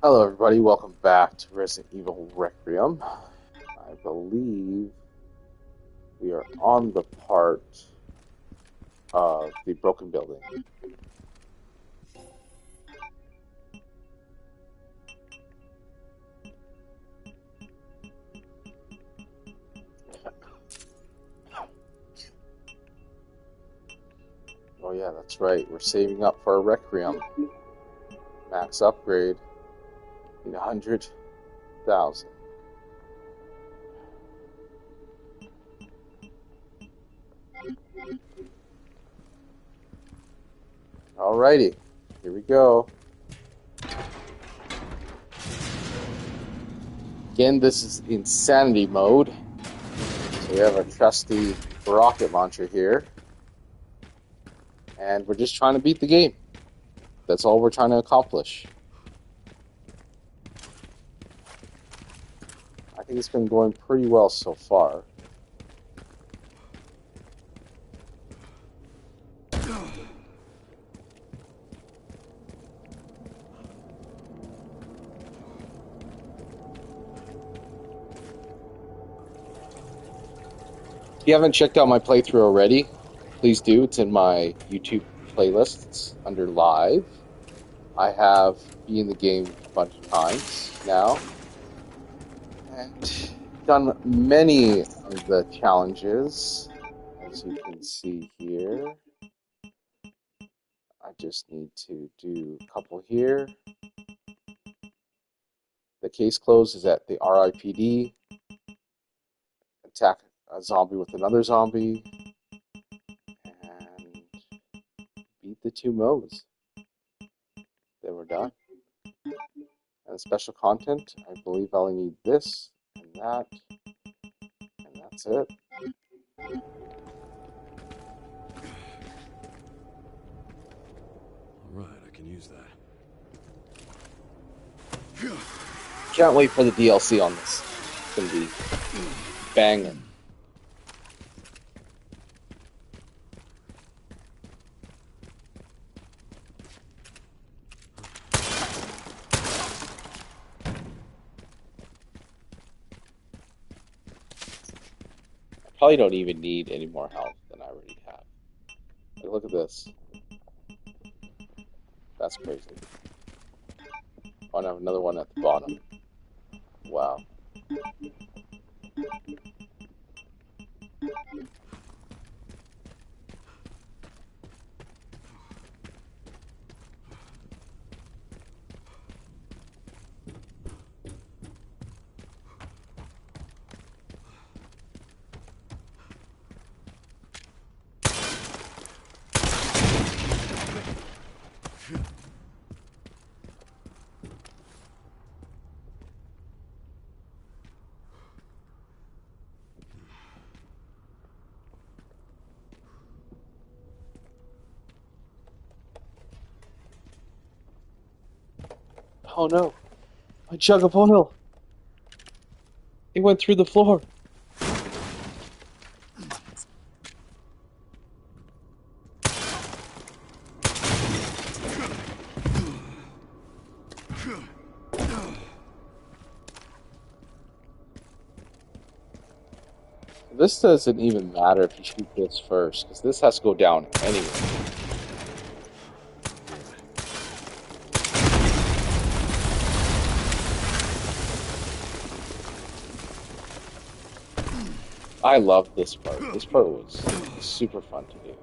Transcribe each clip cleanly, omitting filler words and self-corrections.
Hello, everybody. Welcome back to Resident Evil Requiem. I believe we are on the part of the broken building. Oh yeah, that's right. We're saving up for a Requiem. Max upgrade. Need 100,000. Alrighty, here we go. Again, this is insanity mode. So we have our trusty rocket launcher here. And we're just trying to beat the game. That's all we're trying to accomplish. I think it's been going pretty well so far. If you haven't checked out my playthrough already, please do. It's in my YouTube playlists under live. I have been in the game a bunch of times now and done many of the challenges, as you can see here. I just need to do a couple here. The case closed is at the RIPD. Attack a zombie with another zombie. And beat the two modes. Then we're done. And special content, I believe I only need this and that, and that's it. Alright, I can use that. Can't wait for the DLC on this. It's gonna be banging. Probably don't even need any more health than I already have. Like, look at this. That's crazy. Oh, and I have another one at the bottom. Wow. Oh no, my jug of oil. It went through the floor. This doesn't even matter if you shoot this first, because this has to go down anyway. I loved this part. This part was super fun to do.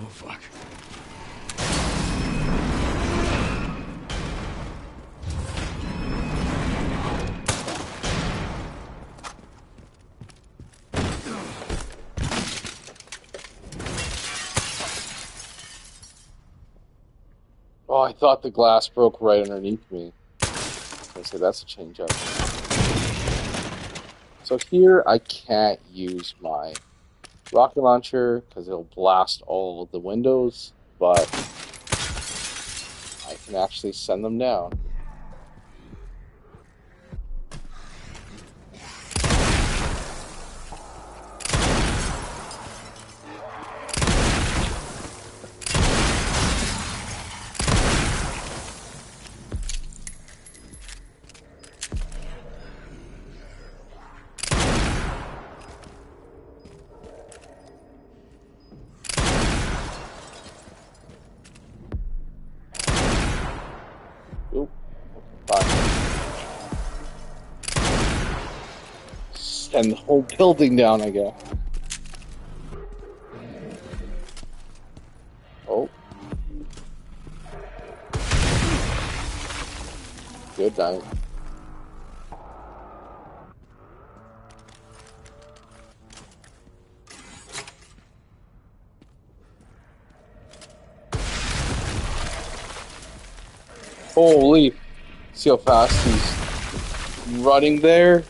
Oh, fuck. Oh, I thought the glass broke right underneath me. I say that's a change up. So here I can't use my rocket launcher because it'll blast all of the windows, but I can actually send them down. Oop, fine. Send the whole building down, I guess. Oh. Good night. Holy. See how fast he's running there?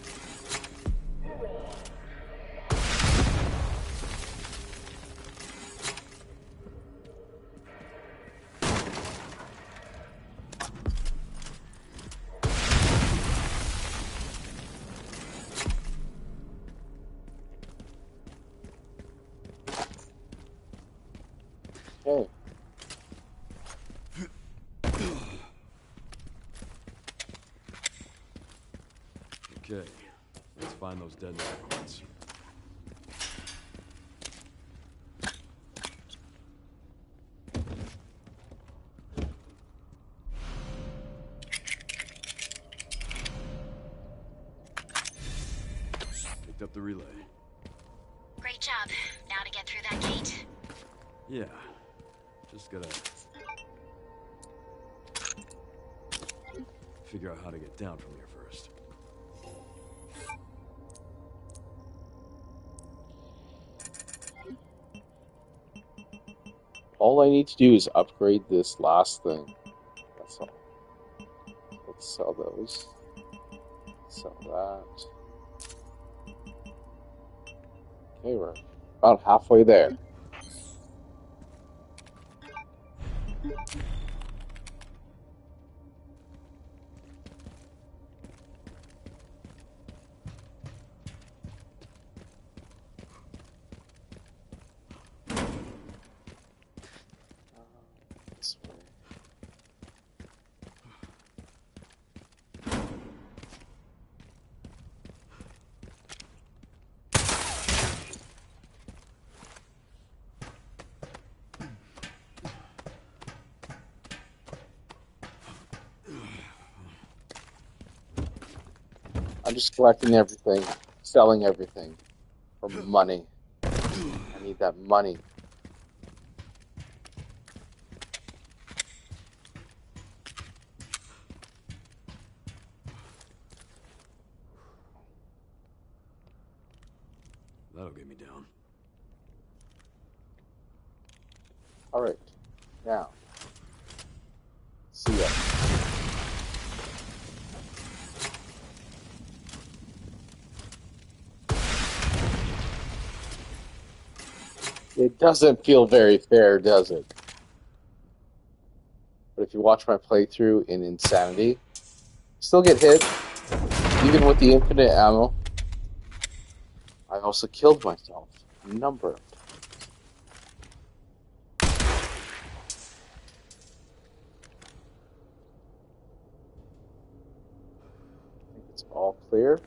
Okay. Okay, let's find those dead records. Picked up the relay. Great job. Now to get through that gate. Yeah, just gotta figure out how to get down from here first. All I need to do is upgrade this last thing. That's all. Let's sell those. Sell that. Okay, we're about halfway there. This way. I'm just collecting everything, selling everything for money. I need that money. That'll get me down. All right, now, see ya. It doesn't feel very fair, does it? But if you watch my playthrough in Insanity, still get hit, even with the infinite ammo. I also killed myself a number of times. I think it's all clear.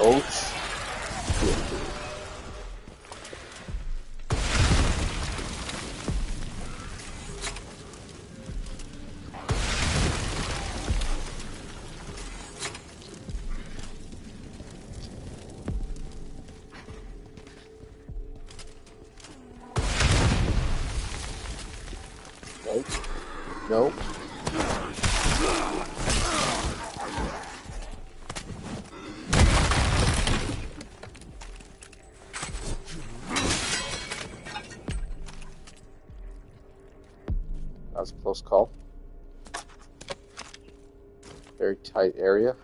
Oh, shit. Nope. That was a close call. Very tight area.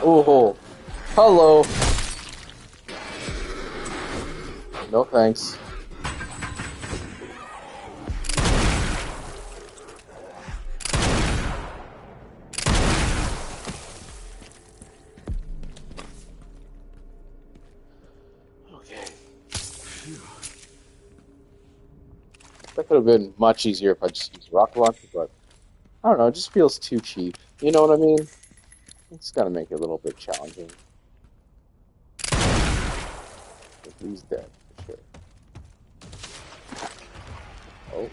Oh, hello. No thanks. Okay. That could have been much easier if I just used rocket launcher, but I don't know, it just feels too cheap. You know what I mean? It's gotta make it a little bit challenging. But he's dead, for sure. Oh.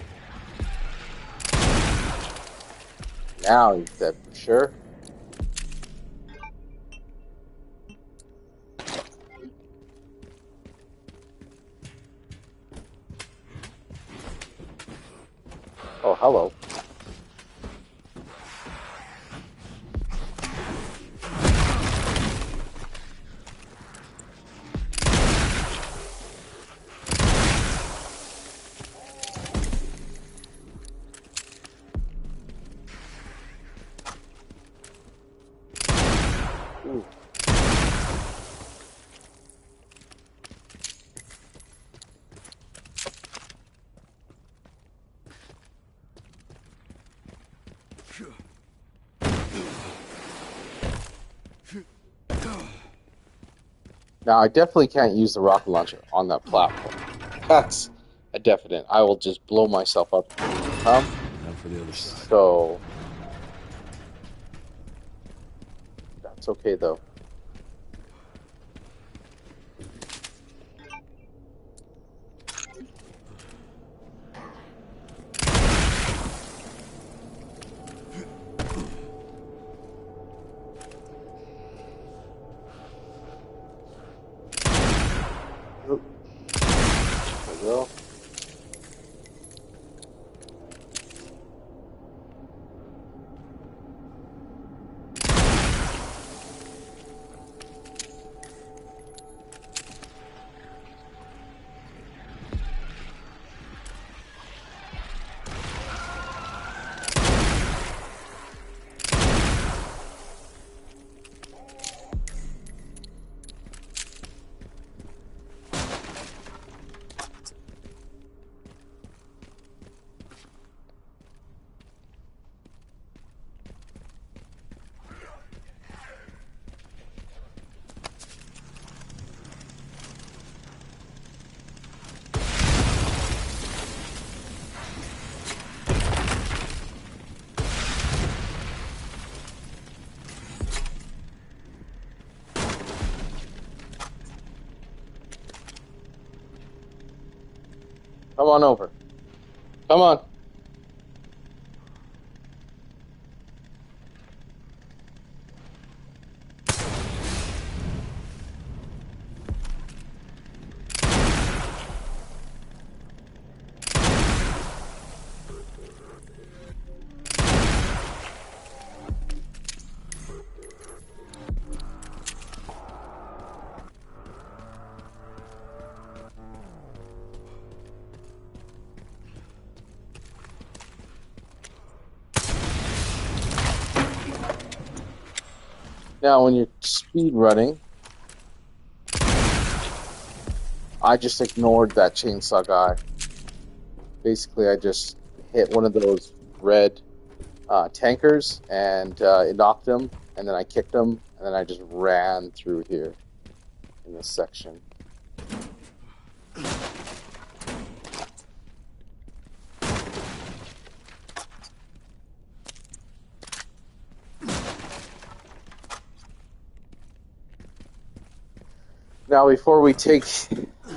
Now he's dead, for sure. Oh, hello. Ooh. Now, I definitely can't use the rocket launcher on that platform. That's a definite. I will just blow myself up. Now for the other side. So, that's okay, though. Oop. There we go. Come on over. Come on. Now, when you're speed running, I just ignored that chainsaw guy. Basically, I just hit one of those red tankers, and it knocked him, and then I kicked him, and then I just ran through here in this section. Now, before we take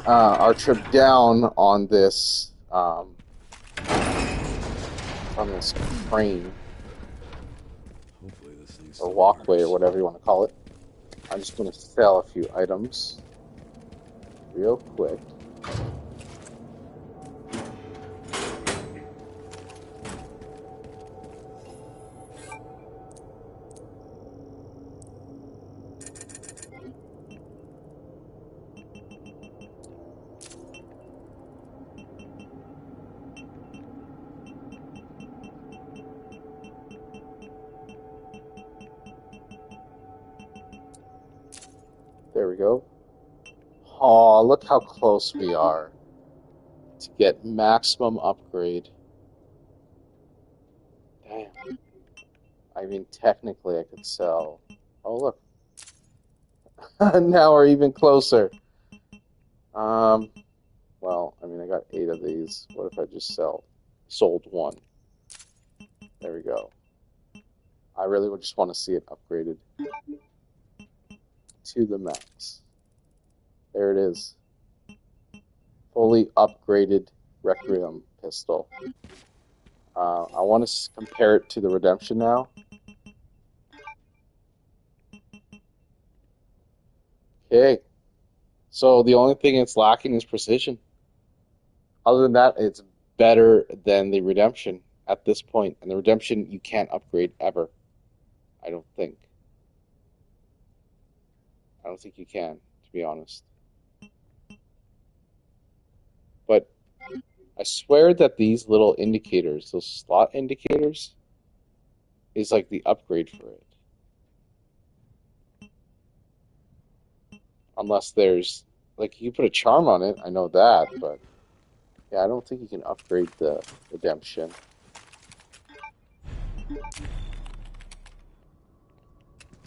our trip down on this crane Hopefully this thing or still walkway works. or whatever you want to call it, I'm just going to sell a few items real quick. There we go. Oh, look how close we are to get maximum upgrade. Damn. I mean, technically I could sell. Oh, look. Now we're even closer. Well, I mean, I got 8 of these. What if I just sold one? There we go. I really would just want to see it upgraded to the max. There it is. Fully upgraded Requiem pistol. I want to compare it to the Redemption now. Okay. So the only thing it's lacking is precision. Other than that, it's better than the Redemption at this point. And the Redemption you can't upgrade ever. I don't think. I don't think you can, to be honest. But I swear that these little indicators, those slot indicators, is like the upgrade for it. Unless there's, like, you put a charm on it, I know that, but yeah, I don't think you can upgrade the Redemption.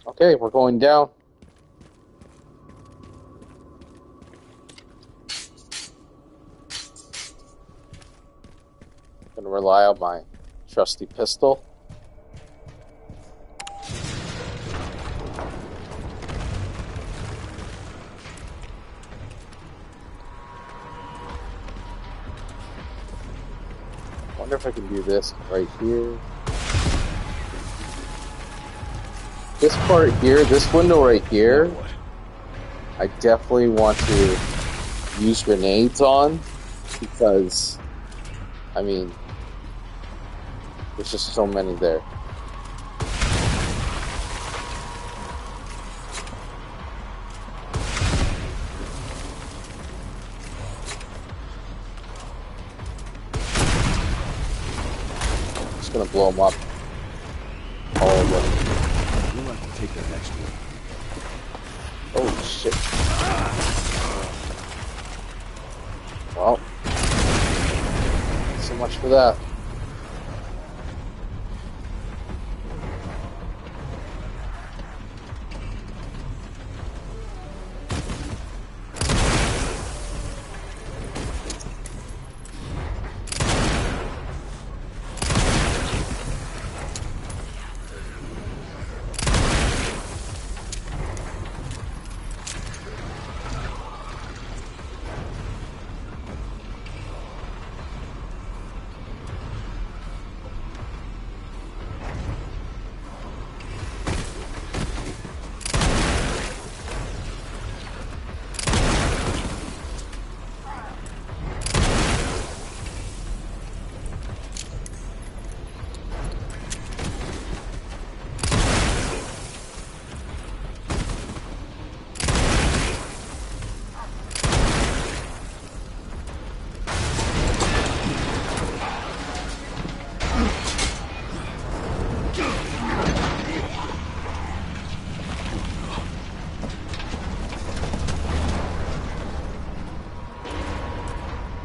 Okay, we're going down. Gonna rely on my trusty pistol. Wonder if I can do this right here. This part here, this window right here, I definitely want to use grenades on because, I mean, there's just so many there. Just gonna blow them up. All of them. We'll have to take that next one. Oh shit. Well, so much for that.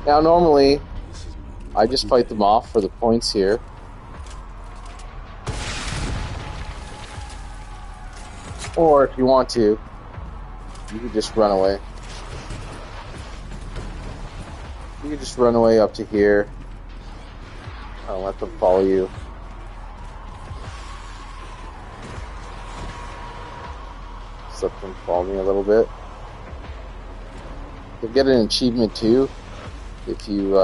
Now, normally, I just fight them off for the points here. Or if you want to, you can just run away. You can just run away up to here. I'll let them follow you. Just let them follow me a little bit. You'll get an achievement too if you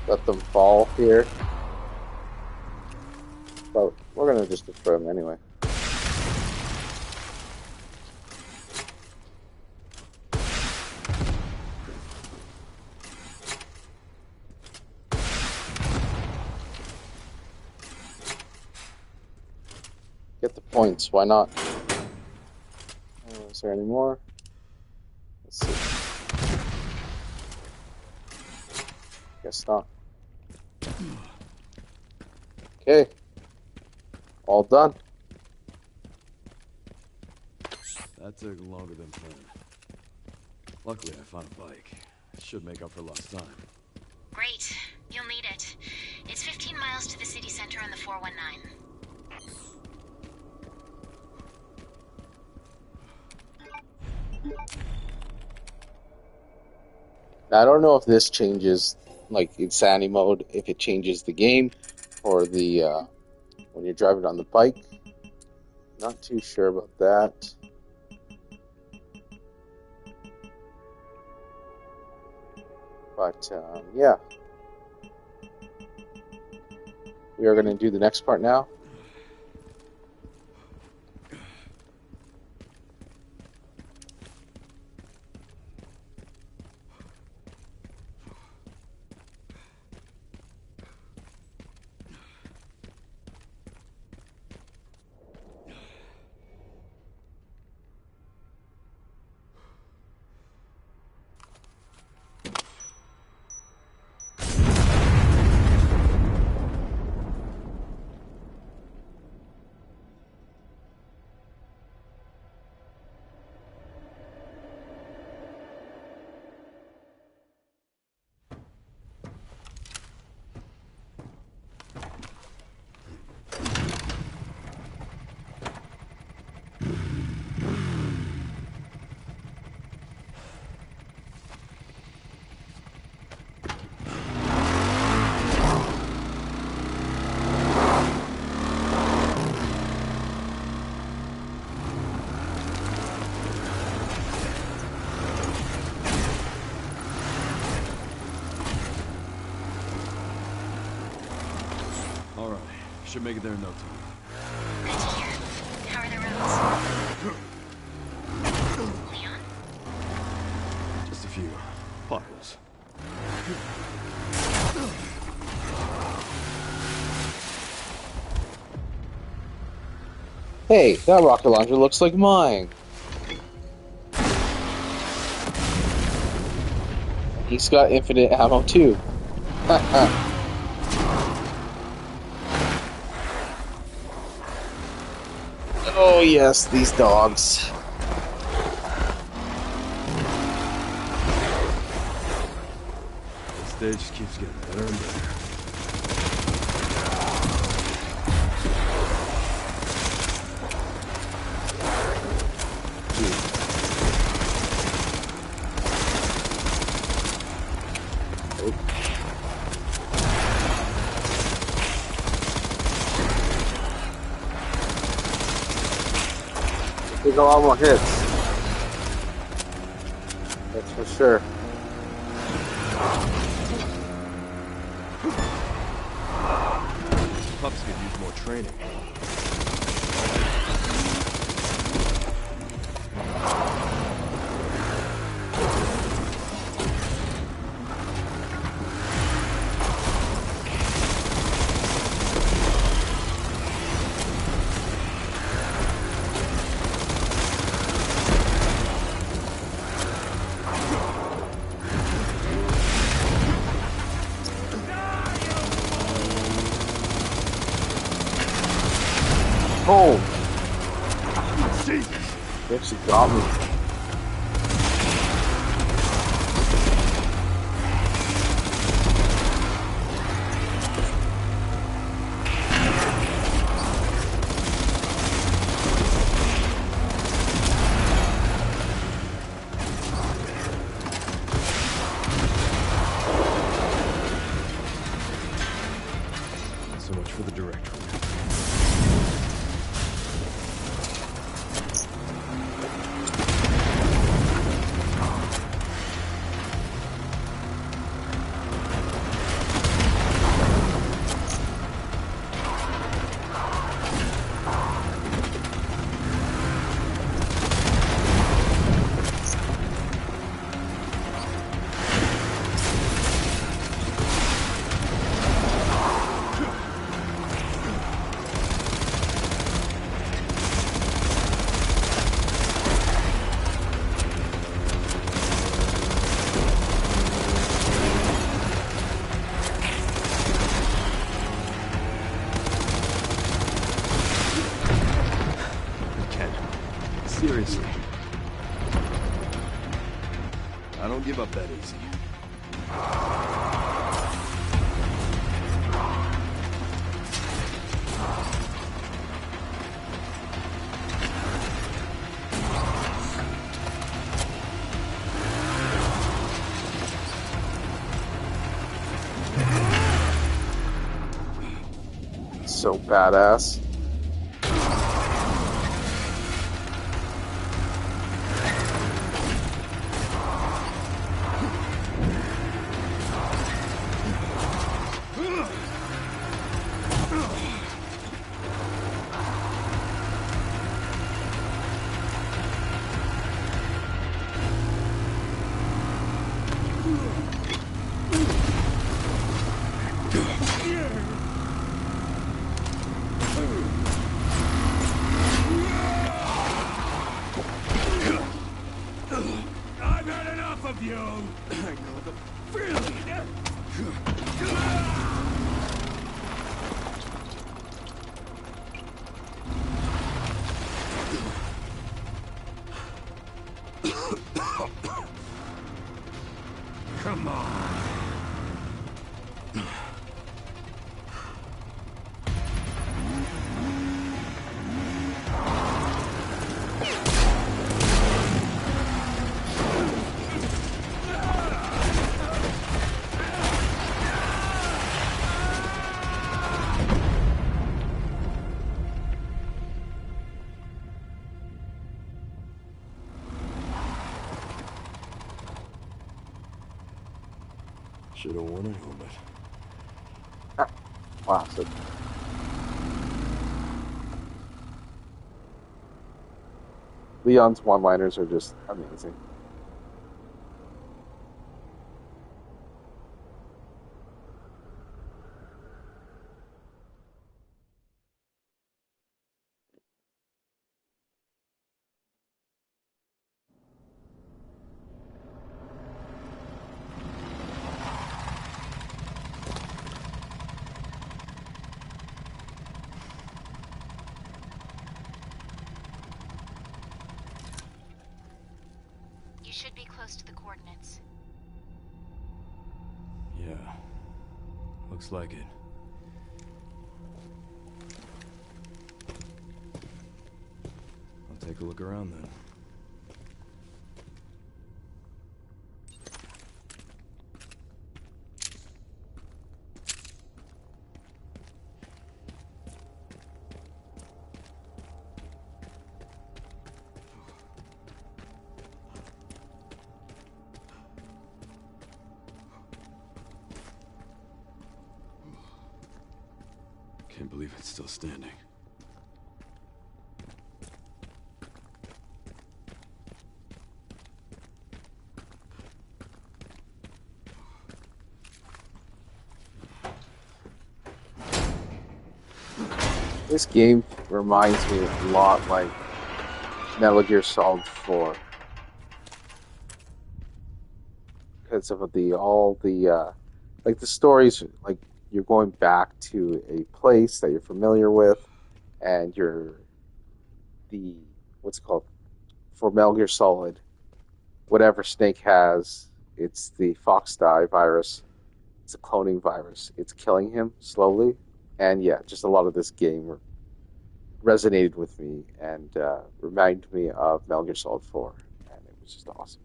let them fall here. But we're gonna just destroy them anyway. Get the points, why not? Is there any more? Let's see. Guess not. Okay. All done. That took longer than planned. Luckily, I found a bike. It should make up for lost time. Great. You'll need it. It's 15 miles to the city center on the 419. Now, I don't know if this changes, like insanity mode, if it changes the game or the when you're driving on the bike. Not too sure about that. But yeah, we are going to do the next part now. Alright, should make it there in no time. Good to hear. How are the roads? Leon? Just a few potholes. Hey, that rocket launcher looks like mine. He's got infinite ammo too. Oh yes, these dogs. The stage just keeps getting better and better. There's a lot more hits. That's for sure. Pups could use more training. Oh! Jesus! He actually got me. approach for the direct route. Seriously. I don't give up that easy. So badass. I've had enough of you! I know the feeling! Come on! Should have worn a helmet. Classic. Leon's one-liners are just amazing. You should be close to the coordinates. Yeah. Looks like it. I'll take a look around then. Can't believe it's still standing. This game reminds me a lot like Metal Gear Solid 4 because of like the stories, like you're going back to a place that you're familiar with, and you're the what's it called for Metal Gear Solid, whatever Snake has, it's the Fox Die virus. It's a cloning virus. It's killing him slowly, and yeah, just a lot of this game resonated with me and reminded me of Metal Gear Solid 4, and it was just awesome.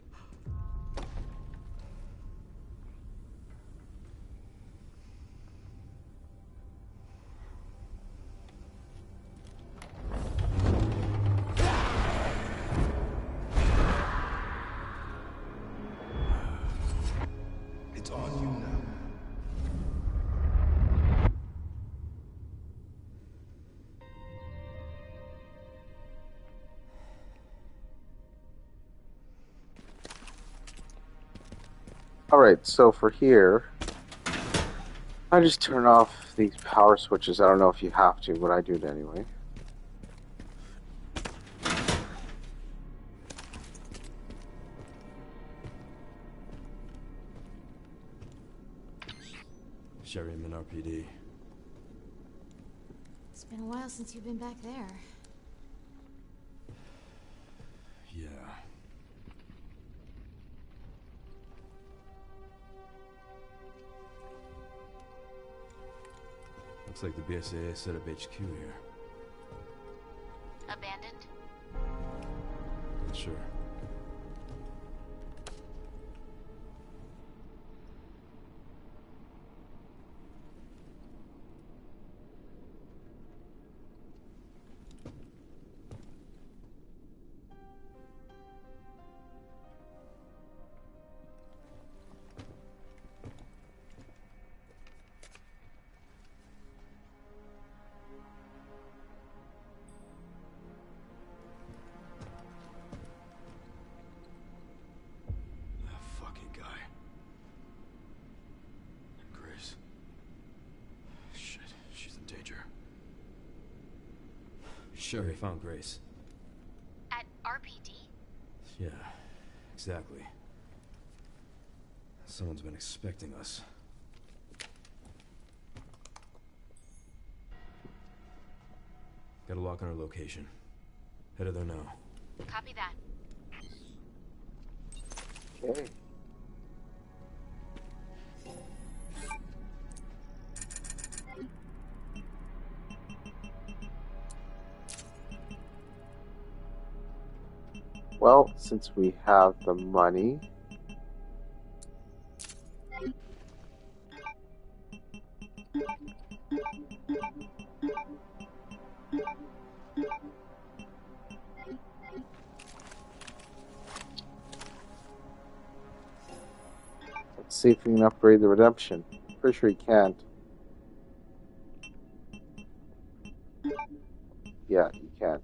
Alright, so for here, I just turn off these power switches. I don't know if you have to, but I do it anyway. Sherryman RPD. It's been a while since you've been back there. Yeah. Looks like the BSAA set up HQ here. Abandoned? Not sure. Sherry found Grace. At RPD? Yeah, exactly. Someone's been expecting us. Got a lock on her location. Headed there now. Copy that. Okay. Well, since we have the money, let's see if we can upgrade the redemption. Pretty sure you can't. Yeah, you can't.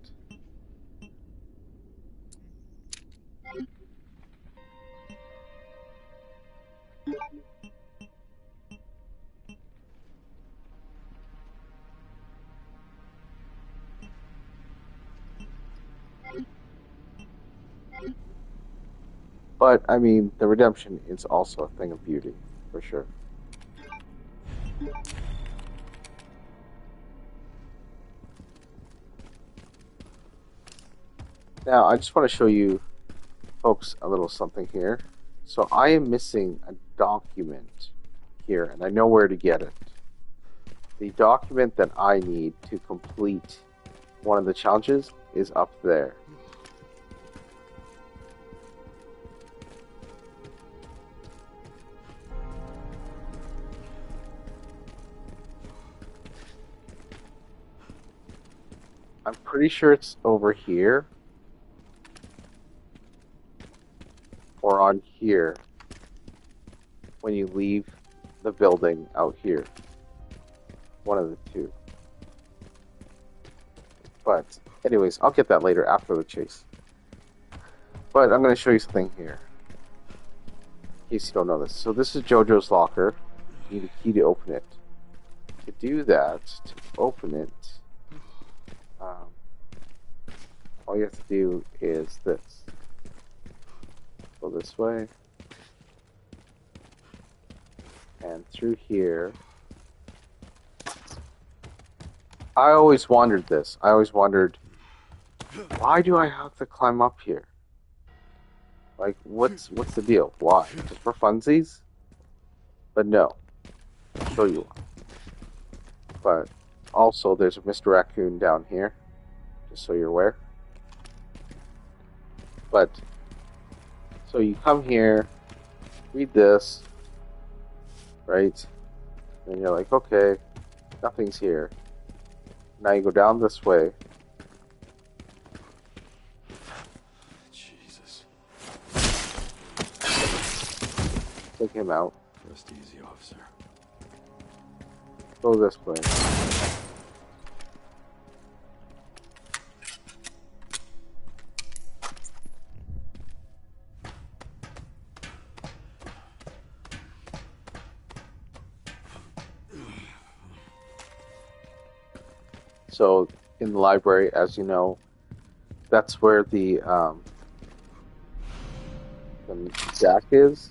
But, I mean, the redemption is also a thing of beauty, for sure. Now, I just want to show you folks a little something here. So I am missing a document here, and I know where to get it. The document that I need to complete one of the challenges is up there. I'm pretty sure it's over here. Or on here. When you leave the building out here. One of the two. But, anyways, I'll get that later after the chase. But I'm going to show you something here. In case you don't know this. So this is JoJo's locker. You need a key to open it. To do that, to open it, all you have to do is this. Go this way. And through here. I always wondered this. I always wondered, why do I have to climb up here? Like, what's the deal? Why? Just for funsies? But no. I'll show you why. But also, there's a Mr. Raccoon down here. Just so you're aware. But, so you come here, read this, right? And you're like, okay, nothing's here. Now you go down this way. Jesus. Take him out. Rest easy, officer. Go this way. So in the library, as you know, that's where the Jack is.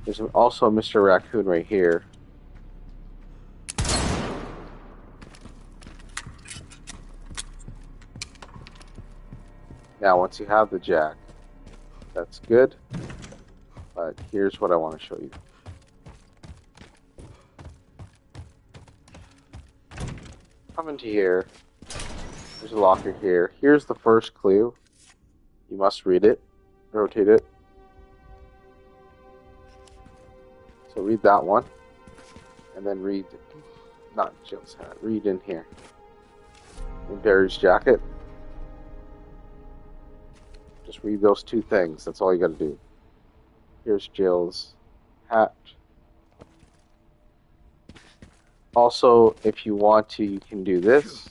There's also a Mr. Raccoon right here. Now, once you have the Jack, that's good. But here's what I want to show you. Come into here. There's a locker here. Here's the first clue. You must read it. Rotate it. So read that one. And then read, not Jill's hat, read in here. In Barry's jacket. Just read those two things. That's all you gotta do. Here's Jill's hat. Also, if you want to, you can do this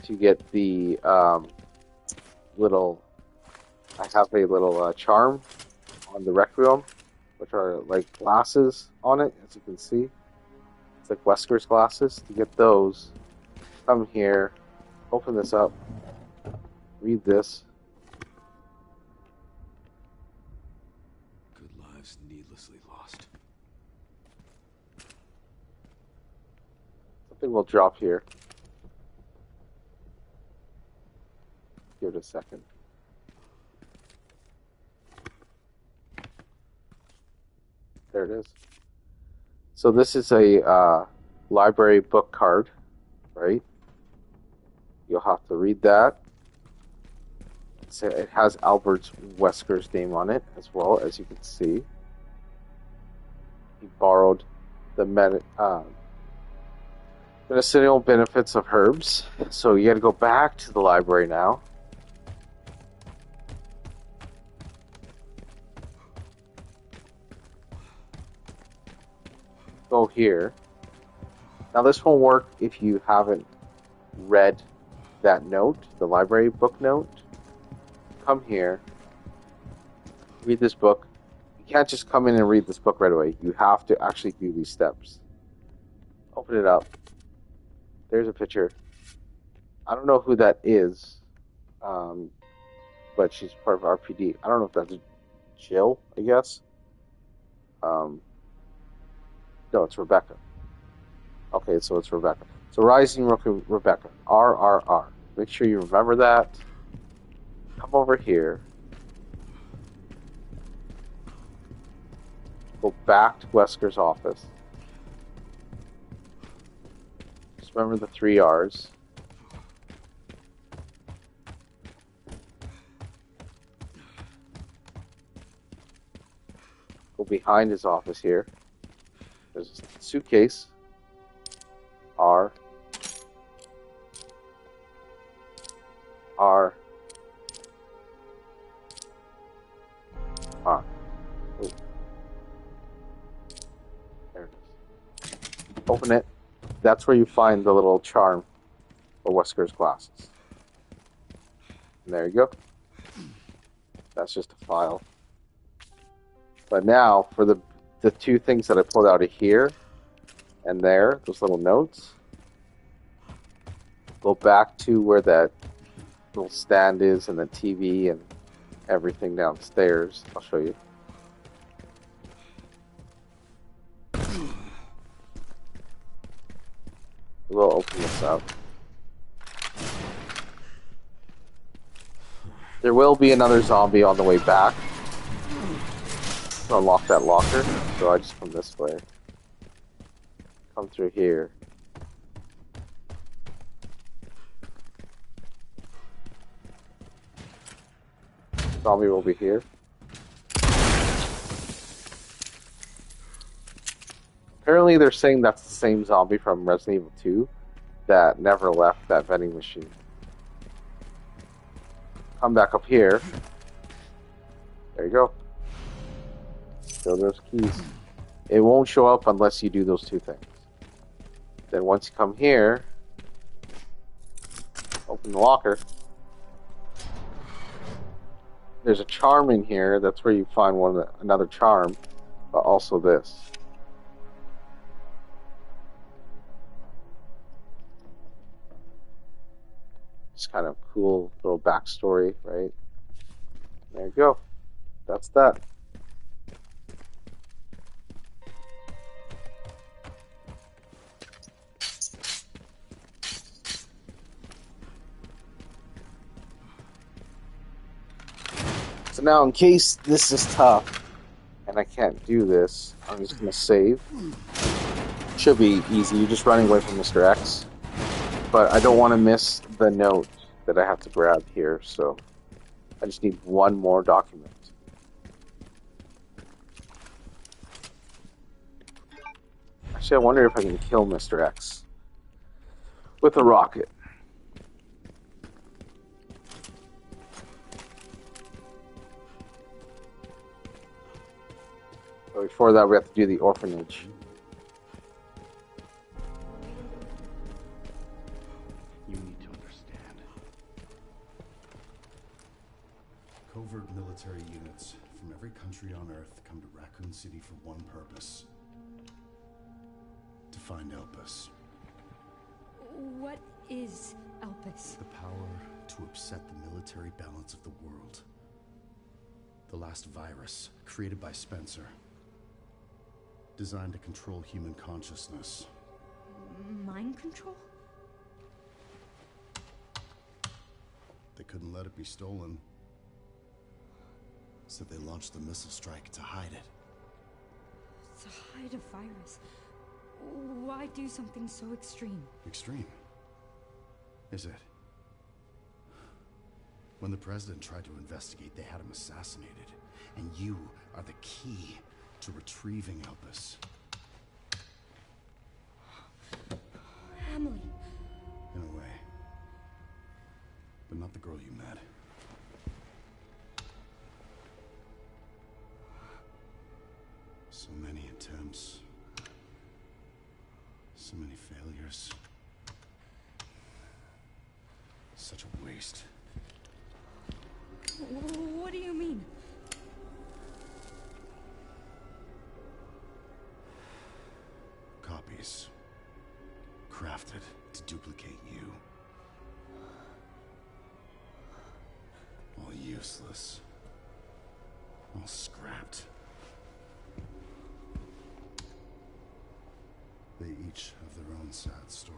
to get the little. I have a little charm on the Requiem, which are like glasses on it, as you can see. It's like Wesker's glasses. To get those, come here, open this up, read this. Good lives needlessly lost. Something will drop here. Give it a second. There it is. So this is a library book card, right? You'll have to read that. It has Albert Wesker's name on it as well, as you can see. He borrowed the medicinal benefits of herbs. So you got to go back to the library now. Go here. Now this won't work if you haven't read that note, the library book note. Come here. Read this book. You can't just come in and read this book right away. You have to actually do these steps. Open it up. There's a picture. I don't know who that is, but she's part of RPD. I don't know if that's Jill, I guess. No, it's Rebecca. Okay, so it's Rebecca. So Rising Rebecca. RRR. Make sure you remember that. Come over here. Go back to Wesker's office. Just remember the 3 R's. Go behind his office here. There's a suitcase. R. R. R. Ooh. There it is. Open it. That's where you find the little charm for Wesker's glasses. And there you go. That's just a file. But now, for the 2 things that I pulled out of here and there, those little notes, go back to where that little stand is and the TV and everything downstairs. I'll show you. We'll open this up. There will be another zombie on the way back. Unlock that locker, so I just come this way. Come through here. Zombie will be here. Apparently they're saying that's the same zombie from Resident Evil 2 that never left that vending machine. Come back up here. There you go. Show those keys. It won't show up unless you do those 2 things. Then once you come here, open the locker. There's a charm in here. That's where you find another charm, but also this. It's kind of cool little backstory, right? There you go. That's that. So now, in case this is tough and I can't do this, I'm just gonna save. Should be easy. You're just running away from Mr. X. But I don't want to miss the note that I have to grab here, so I just need one more document. Actually, I wonder if I can kill Mr. X with a rocket. But before that, we have to do the orphanage. You need to understand. Covert military units from every country on Earth come to Raccoon City for one purpose. To find Elpis. What is Elpis? The power to upset the military balance of the world. The last virus, created by Spencer. Designed to control human consciousness. Mind control? They couldn't let it be stolen. So they launched the missile strike to hide it. To hide a virus. Why do something so extreme? Extreme? Is it? When the president tried to investigate, they had him assassinated. And you are the key to retrieving Elpis. Emily. In a way. But not the girl you met. So many attempts. So many failures. Such a waste. What do you mean? Copies. Crafted to duplicate you. All useless. All scrapped. They each have their own sad story.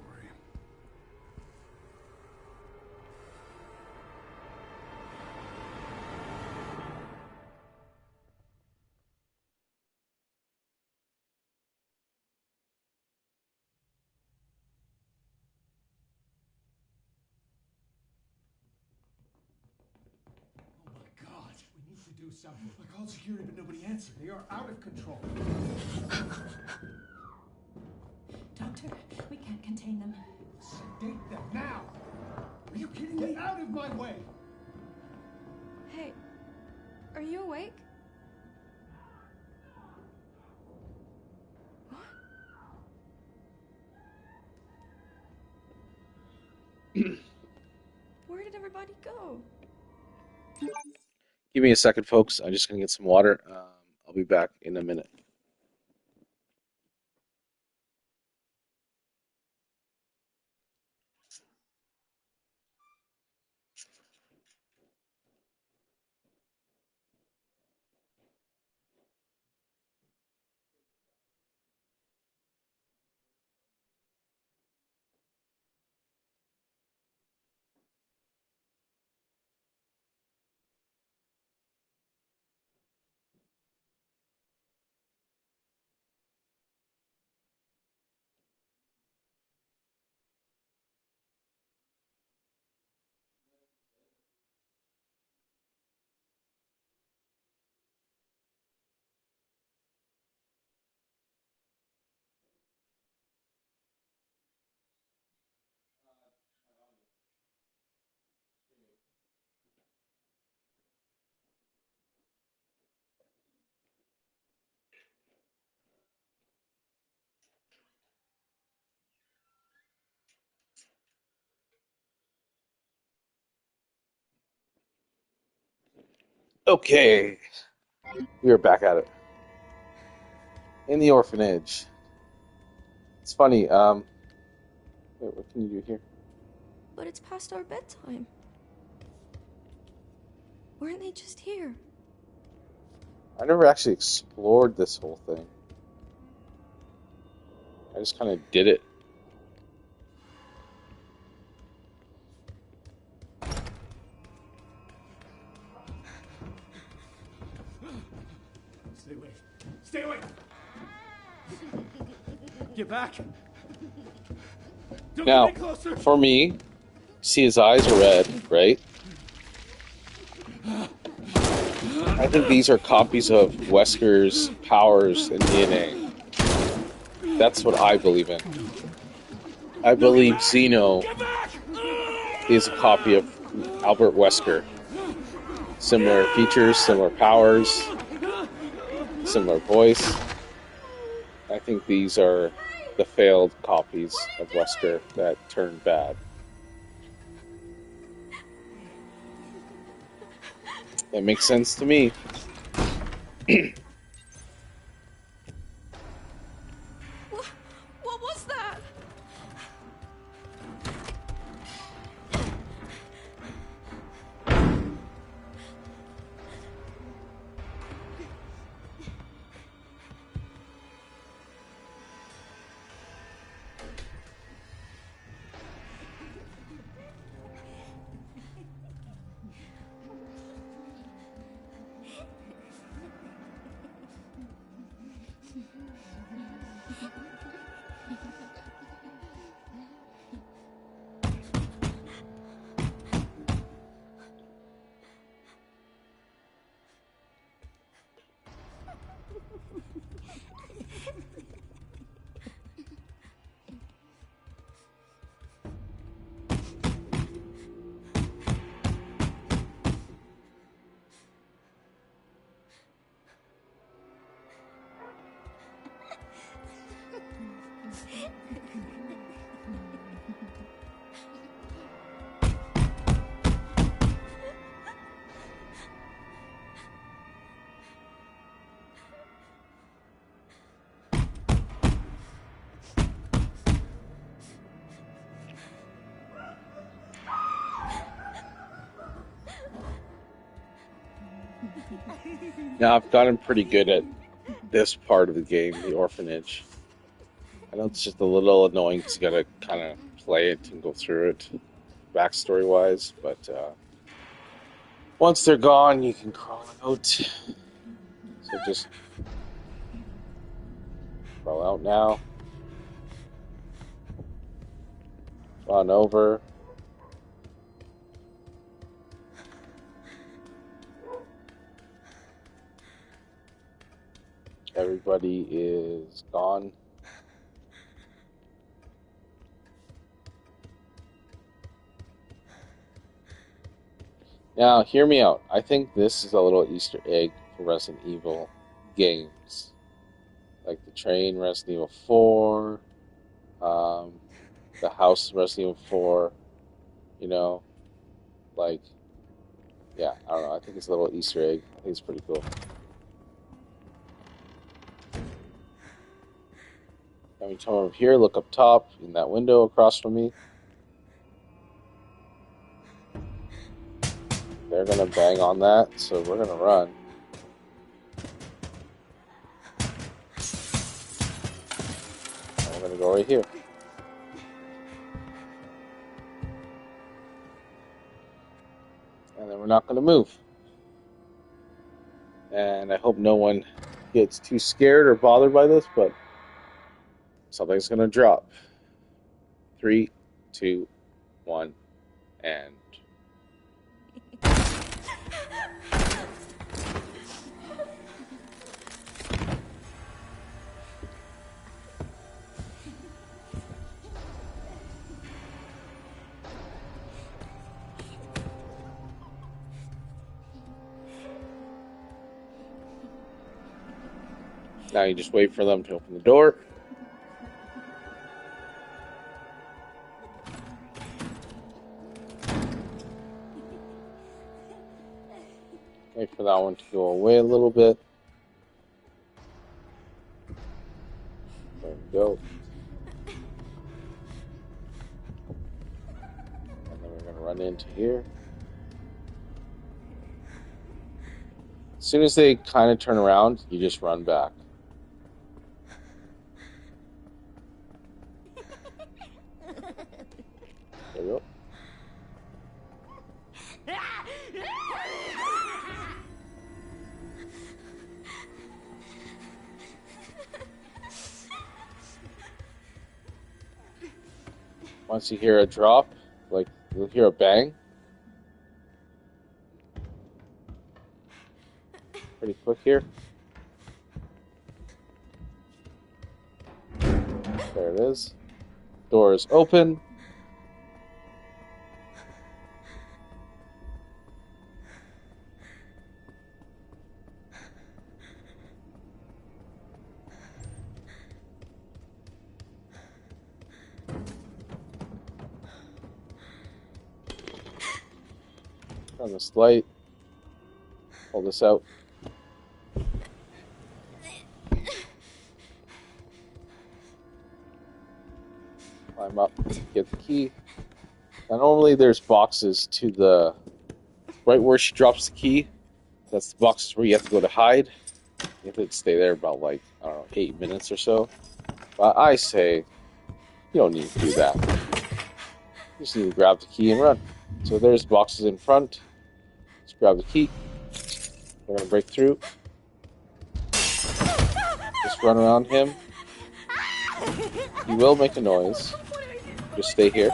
Oh my God, we need to do something. I called security, but nobody answered. They are out of control. Doctor, we can't contain them. Sedate them now! Are you kidding me? Get out of my way! Hey, are you awake? What? Where did everybody go? Give me a second, folks. I'm just going to get some water. I'll be back in a minute. Okay, we are back at it. In the orphanage. It's funny. Wait, what can you do here? But it's past our bedtime. Weren't they just here? I never actually explored this whole thing. I just kind of did it. Stay away. Stay away! Get back! Don't Now, get any closer! for me, see his eyes are red, right? I think these are copies of Wesker's powers and DNA. That's what I believe in. I believe Xeno is a copy of Albert Wesker. Similar features, similar powers, similar voice. I think these are the failed copies of Wesker that turned bad. That makes sense to me. What was that? Now, I've gotten pretty good at this part of the game, the orphanage. I know it's just a little annoying because you gotta kind of play it and go through it backstory-wise, but once they're gone, you can crawl out. So just crawl out now. Run over. Everybody is gone. Now, hear me out. I think this is a little Easter egg for Resident Evil games. Like the train, Resident Evil 4, the house, Resident Evil 4, you know, like, yeah, I don't know. I think it's a little Easter egg. I think it's pretty cool. Let me come over here, look up top in that window across from me. They're gonna bang on that, so we're gonna run. And we're gonna go right here. And then we're not gonna move. And I hope no one gets too scared or bothered by this, but something's gonna drop. 3, 2, 1, and now you just wait for them to open the door. Wait for that one to go away a little bit. There we go. Run into here. As soon as they kind of turn around, you just run back. There you go. Once you hear a drop, like you'll hear a bang. Pretty quick here. There it is. Door is open. Turn this light. Pull this out. Climb up, get the key. Now normally there's boxes to the right where she drops the key. That's the boxes where you have to go to hide. You have to stay there about like, I don't know, 8 minutes or so. But I say you don't need to do that. You just need to grab the key and run. So there's boxes in front. Just grab the key. We're gonna break through. Just run around him. He will make a noise. Just stay here.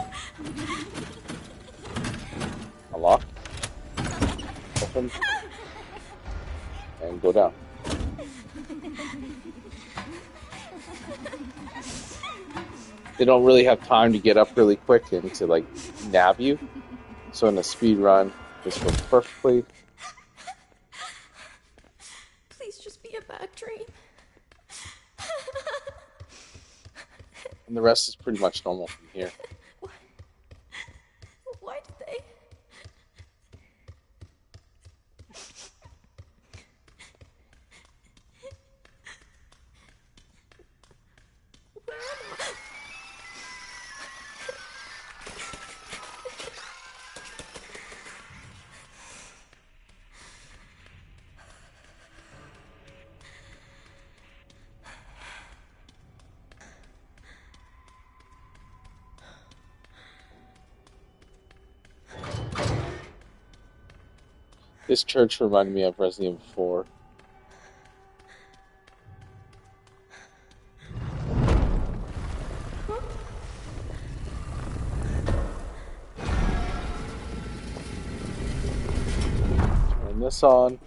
Unlock. Open. And go down. They don't really have time to get up really quick and to like nab you. So in a speed run, this works perfectly. Please just be a bad dream. And the rest is pretty much normal from here. Why did they? Where am I? This church reminded me of Resident Evil 4. Turn this on.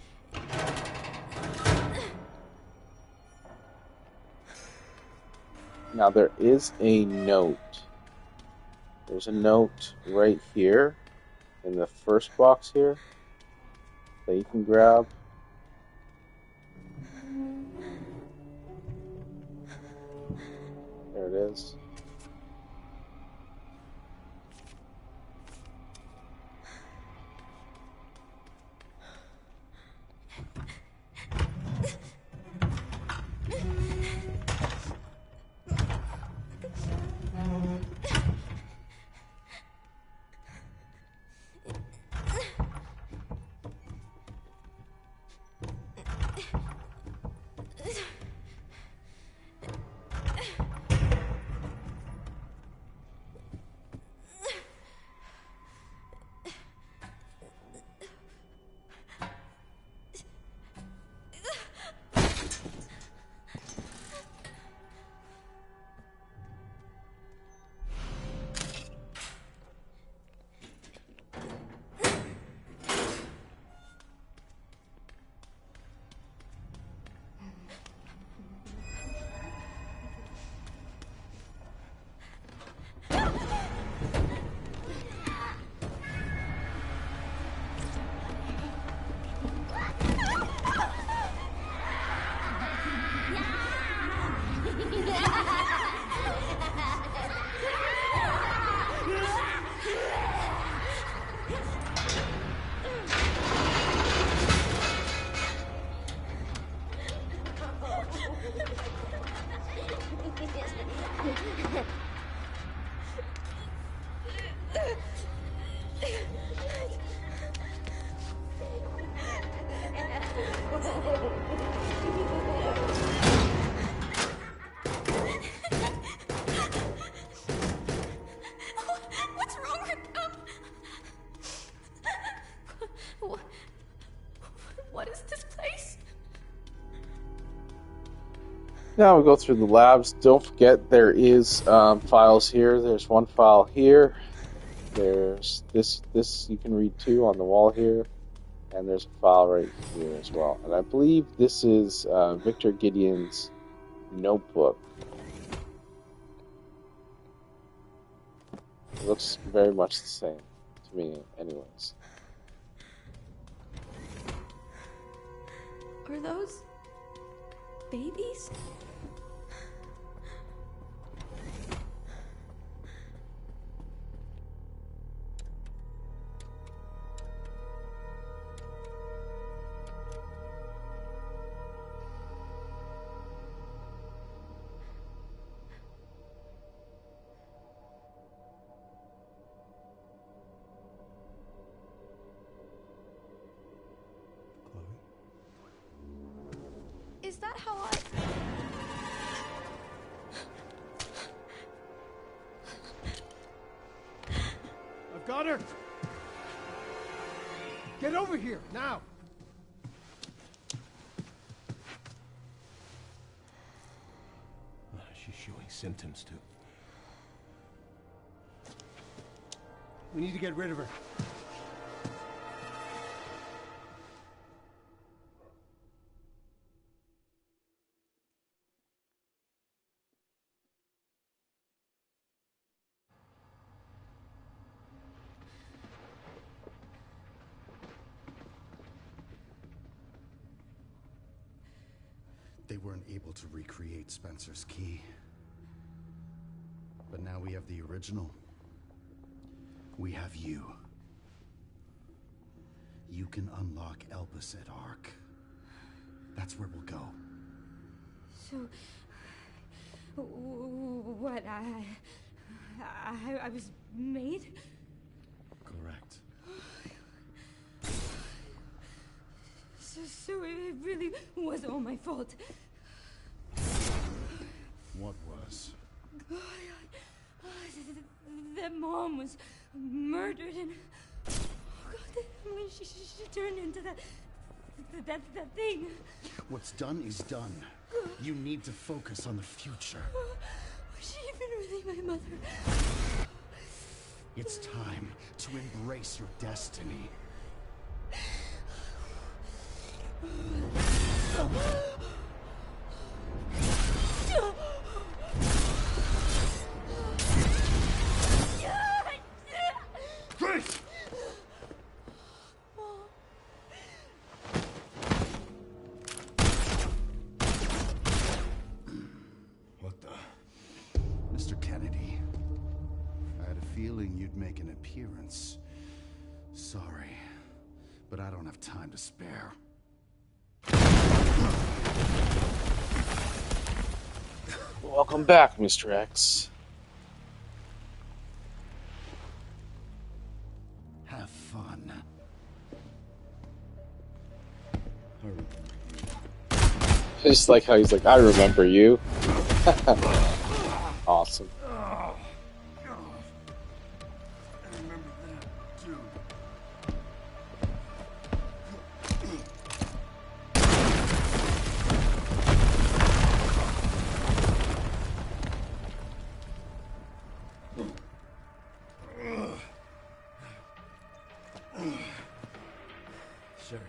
Now there is a note. There's a note right here in the first box here that you can grab. There it is. Now we go through the labs. Don't forget there is files here. There's one file here. There's this you can read too on the wall here. And there's a file right here as well. And I believe this is Victor Gideon's notebook. It looks very much the same to me anyways. Are those babies? Is that how I... I've got her! Get over here, now! She's showing symptoms, too. We need to get rid of her. They weren't able to recreate Spencer's key. But now we have the original. We have you. You can unlock Elpis at Ark. That's where we'll go. So... what, I was made? Correct. So it really was all my fault. What was? That Mom was murdered and... oh God, when she turned into that thing. What's done is done. You need to focus on the future. Was she even really my mother? It's time to embrace your destiny. Grace! What the? Mr. Kennedy, I had a feeling you'd make an appearance. Sorry, but I don't have time to spare. Welcome back, Mr. X. Have fun. I just like how he's like, I remember you. Awesome. I remember that, too. Sherry.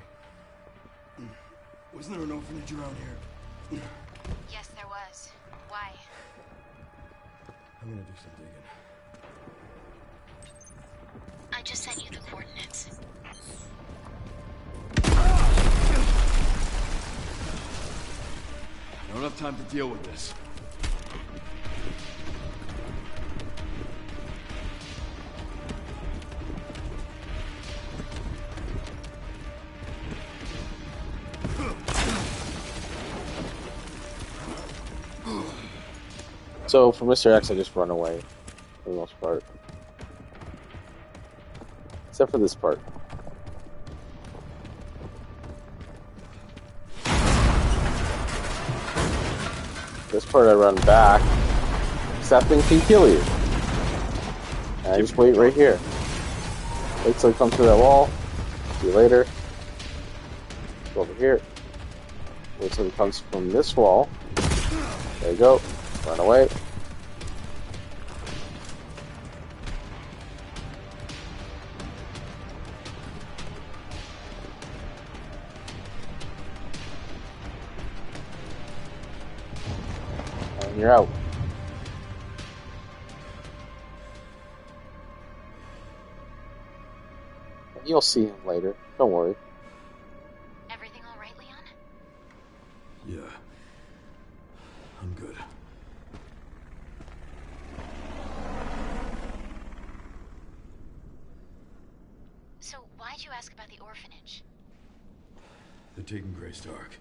Wasn't there an orphanage around here? Yes, there was. Why? I'm gonna do some digging. I just sent you the coordinates. I don't have time to deal with this. So for Mr. X, I just run away for the most part, except for this part. This part I run back. That thing can kill you. And I just wait right here. Wait till it comes through that wall. See you later. Go over here. Wait till it comes from this wall. There you go. Run away. And you're out. You'll see him later. Don't worry. Everything all right, Leon? Yeah. I'm good. So why'd you ask about the orphanage? They're taking Greystark.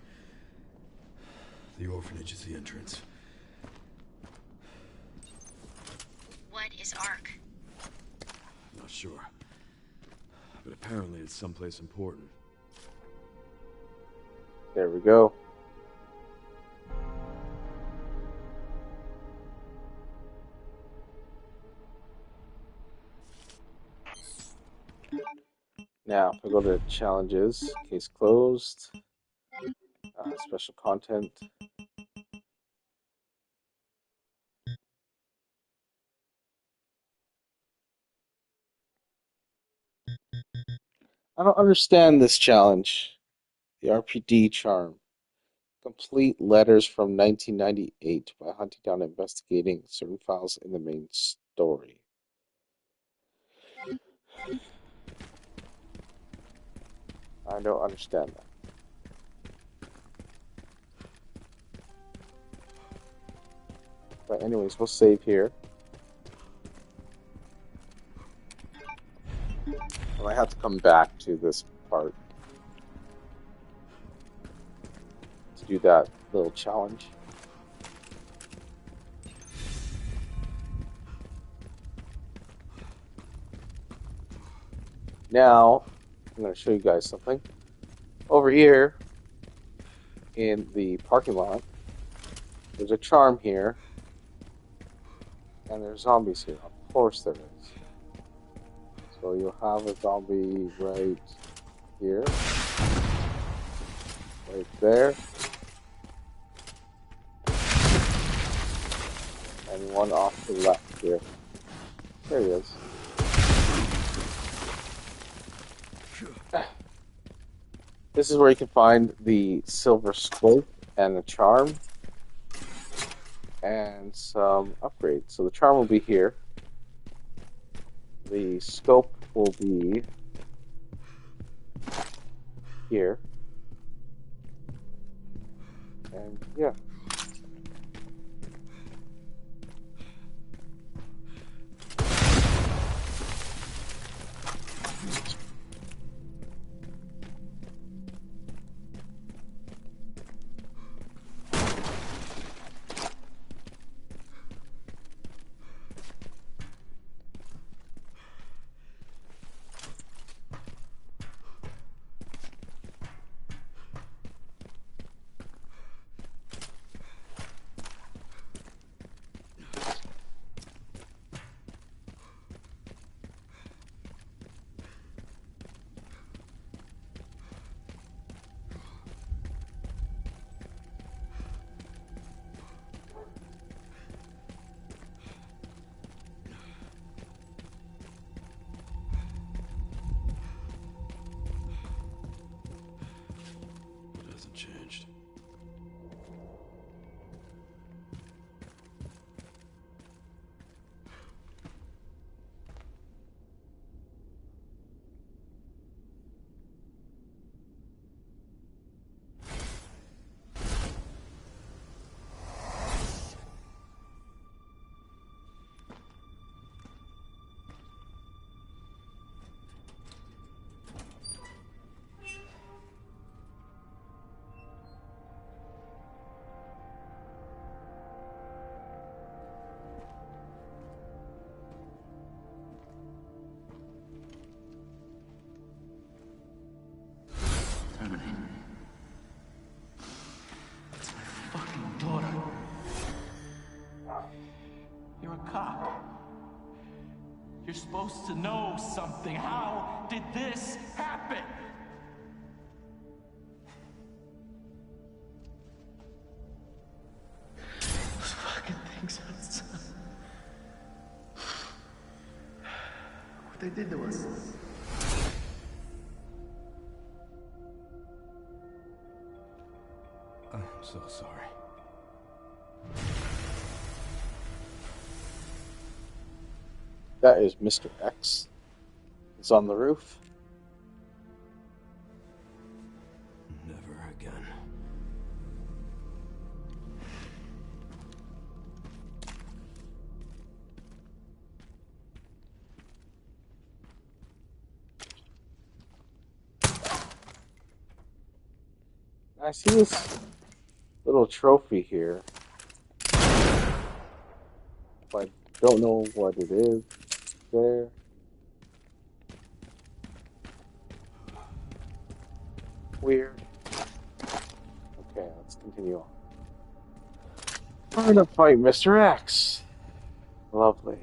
The orphanage is the entrance. What is Ark? Not sure. But apparently it's someplace important. There we go. Now, if I go to challenges, case closed, special content. I don't understand this challenge. The RPD charm. Complete letters from 1998 by hunting down and investigating certain files in the main story. I don't understand that. But anyways, we'll save here. I might have to come back to this part to do that little challenge. Now, I'm going to show you guys something. Over here in the parking lot, there's a charm here, and there's zombies here. Of course there is. So you'll have a zombie right here, right there, and one off to the left here. There he is. This is where you can find the silver scope and the charm and some upgrades. So the charm will be here. The scope will be here. And yeah. It hasn't changed. It's my fucking daughter. You're a cop. You're supposed to know something. How did this happen? they did to us. I'm so sorry. That is Mr. X. It's on the roof. Never again. I see this little trophy here. But I don't know what it is there. Weird. Okay, let's continue on. We're gonna fight Mr. X. Lovely.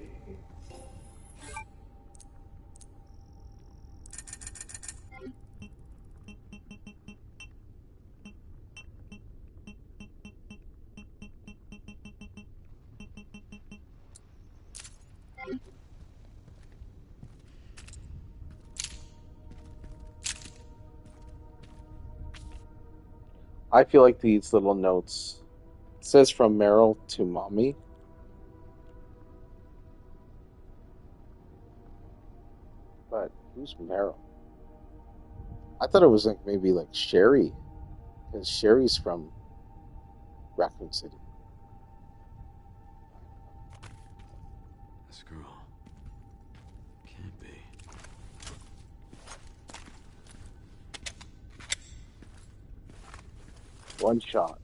I feel like these little notes. It says from Meryl to Mommy. But who's Meryl? I thought it was like maybe like Sherry. Because Sherry's from Raccoon City. This girl can't be. One shot.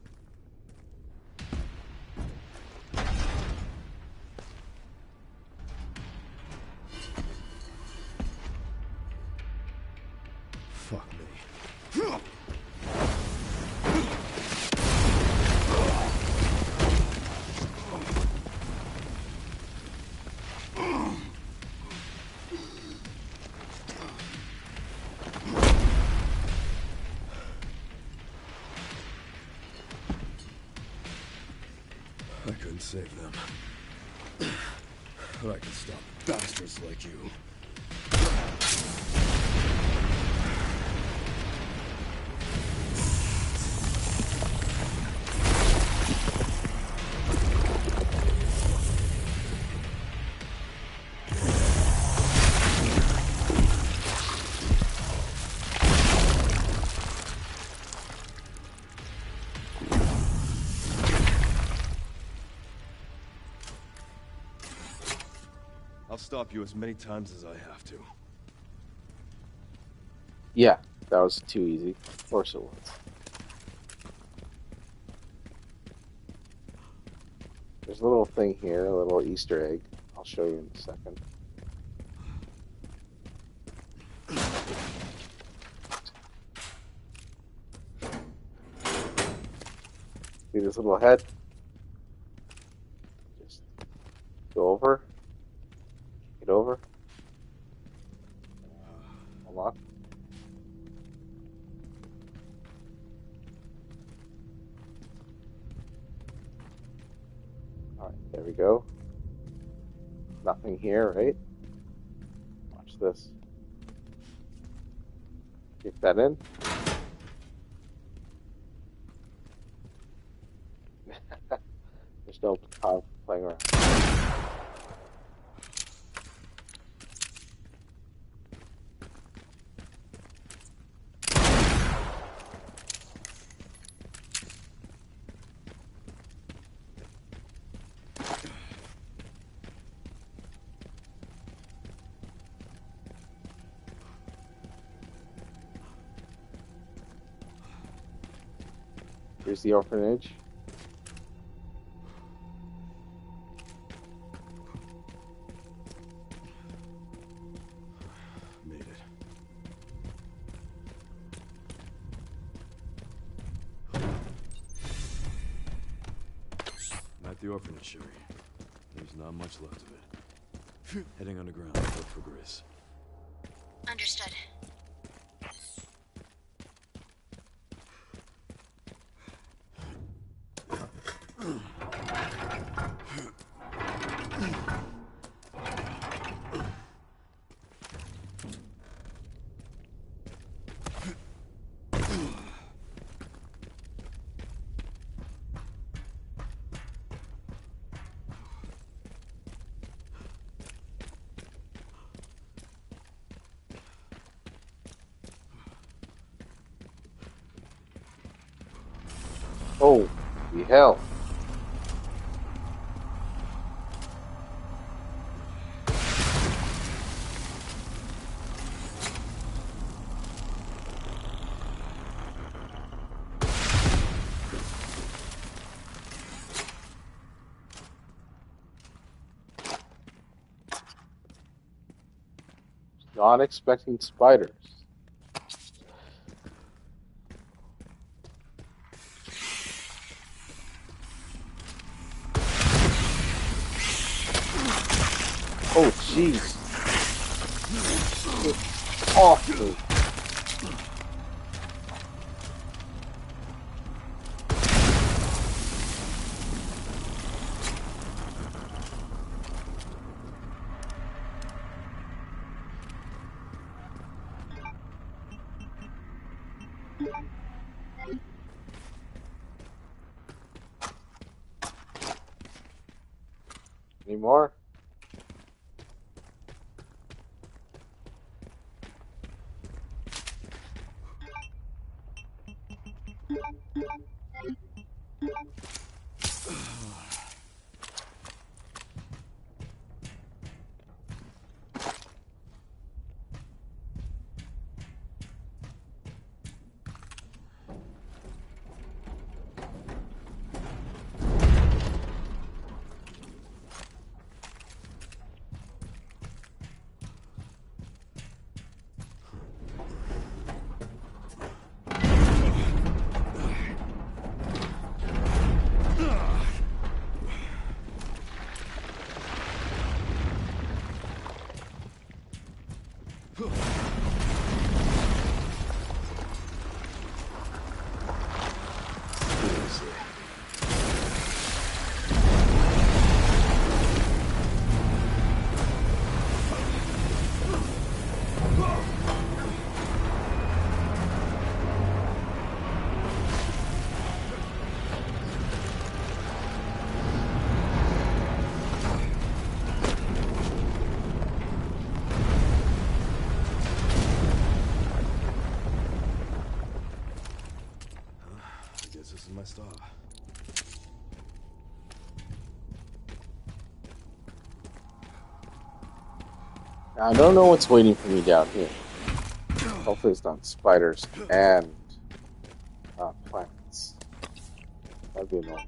Fuck me. I couldn't save them. But I can stop bastards like you. I'll stop you as many times as I have to. Yeah, that was too easy. Of course it was. There's a little thing here, a little Easter egg. I'll show you in a second. See this little head? Just go over. Get over. Unlock. Alright, there we go. Nothing here, right? Watch this. Get that in. There's no time for playing around. Here's the orphanage. Made it. I'm at the orphanage, Sherry. There's not much left of it. Heading underground to look for Gris. Understood. Oh, the hell. Not expecting spiders. Oh, jeez. Get off me. Any more? I guess this is my stop. I don't know what's waiting for me down here. Hopefully it's not spiders and plants. That'd be annoying.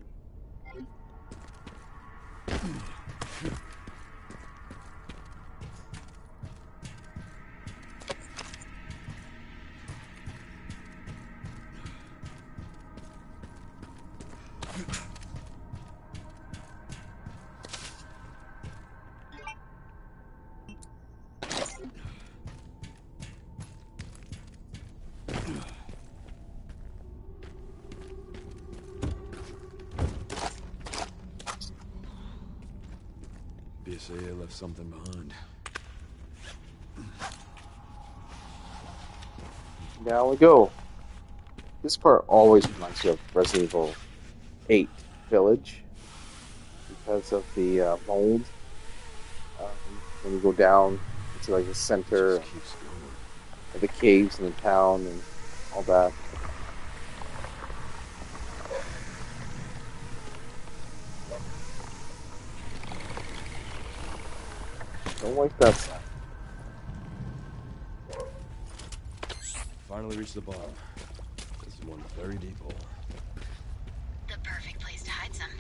BSAA left something behind. Down we go. This part always reminds you of Resident Evil 8 Village because of the mold. When you go down into like the center Just keeps going. of the caves in the town and all that. Don't like that sound. Finally reached the bottom. This is one very deep hole. The perfect place to hide something.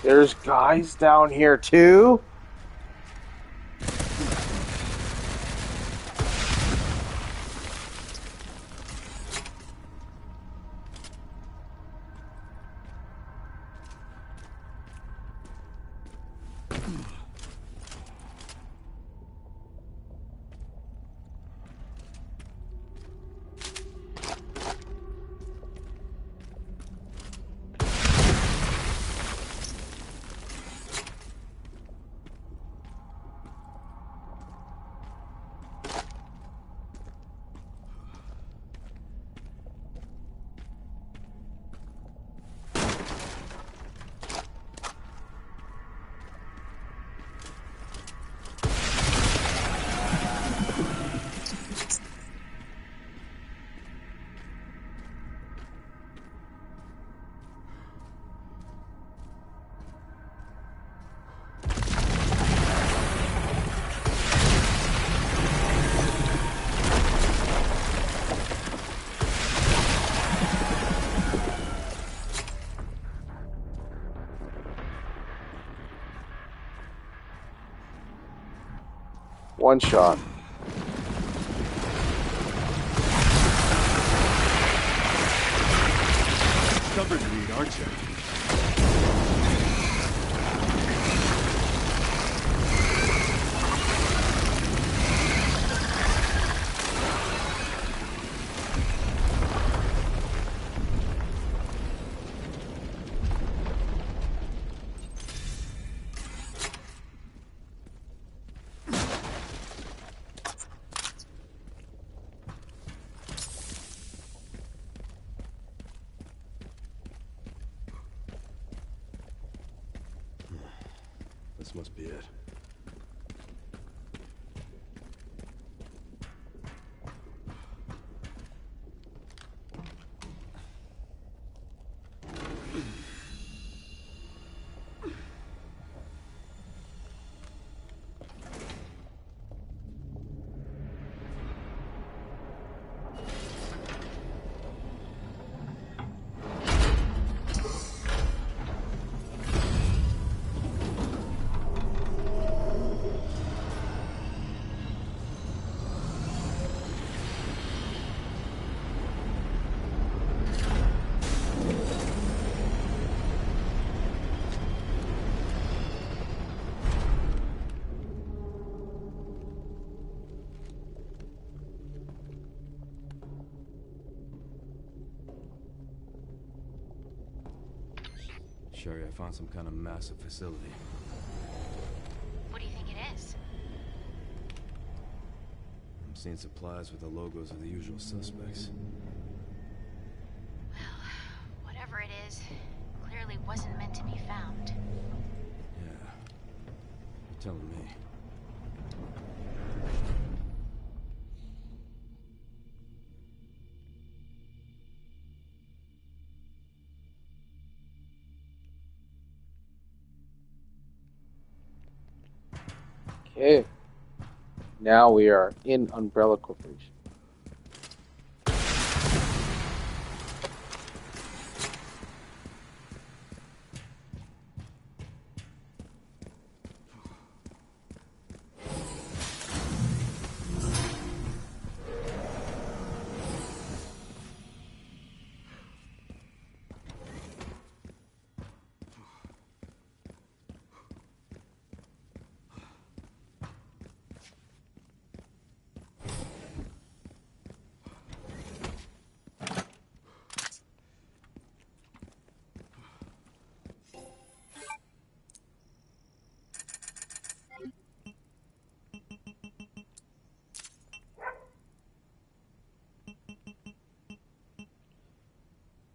There's guys down here too? One shot. Stubborn to read, aren't you? This must be it. Sherry, I found some kind of massive facility. What do you think it is? I'm seeing supplies with the logos of the usual suspects. Well, whatever it is, clearly wasn't meant to be found. Yeah. You're telling me. Okay. Now we are in Umbrella Corporation.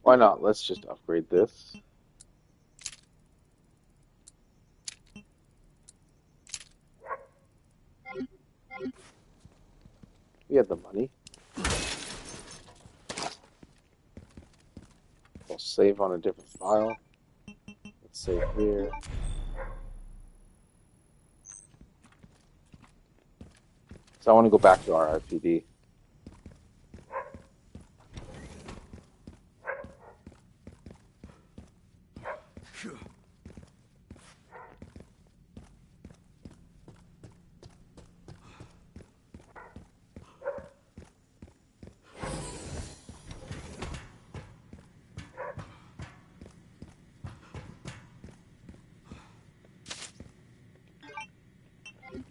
Why not? Let's just upgrade this. We have the money. We'll save on a different file. Let's save here. So I want to go back to our RPD.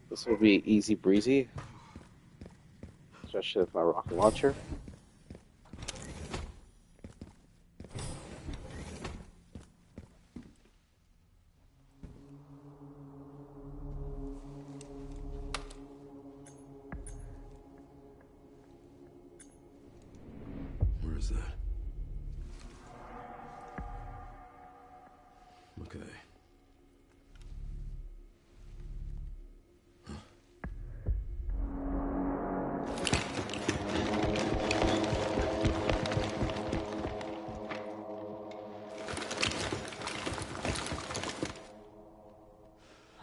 This will be easy breezy, especially with my rocket launcher. Where is that? Okay.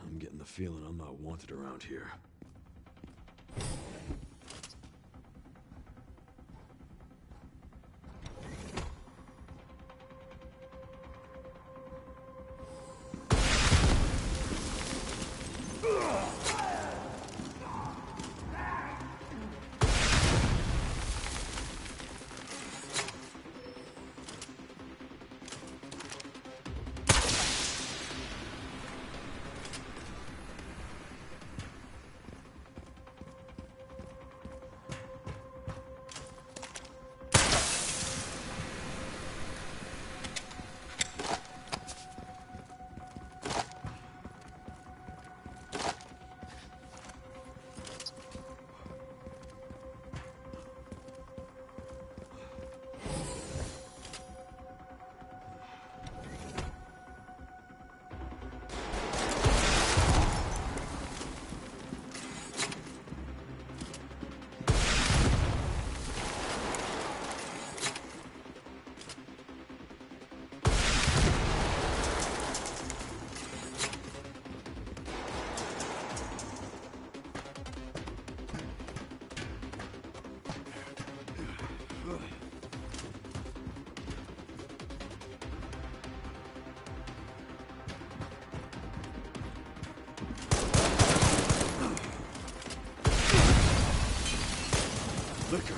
I'm getting the feeling I'm not wanted around here. Liquor.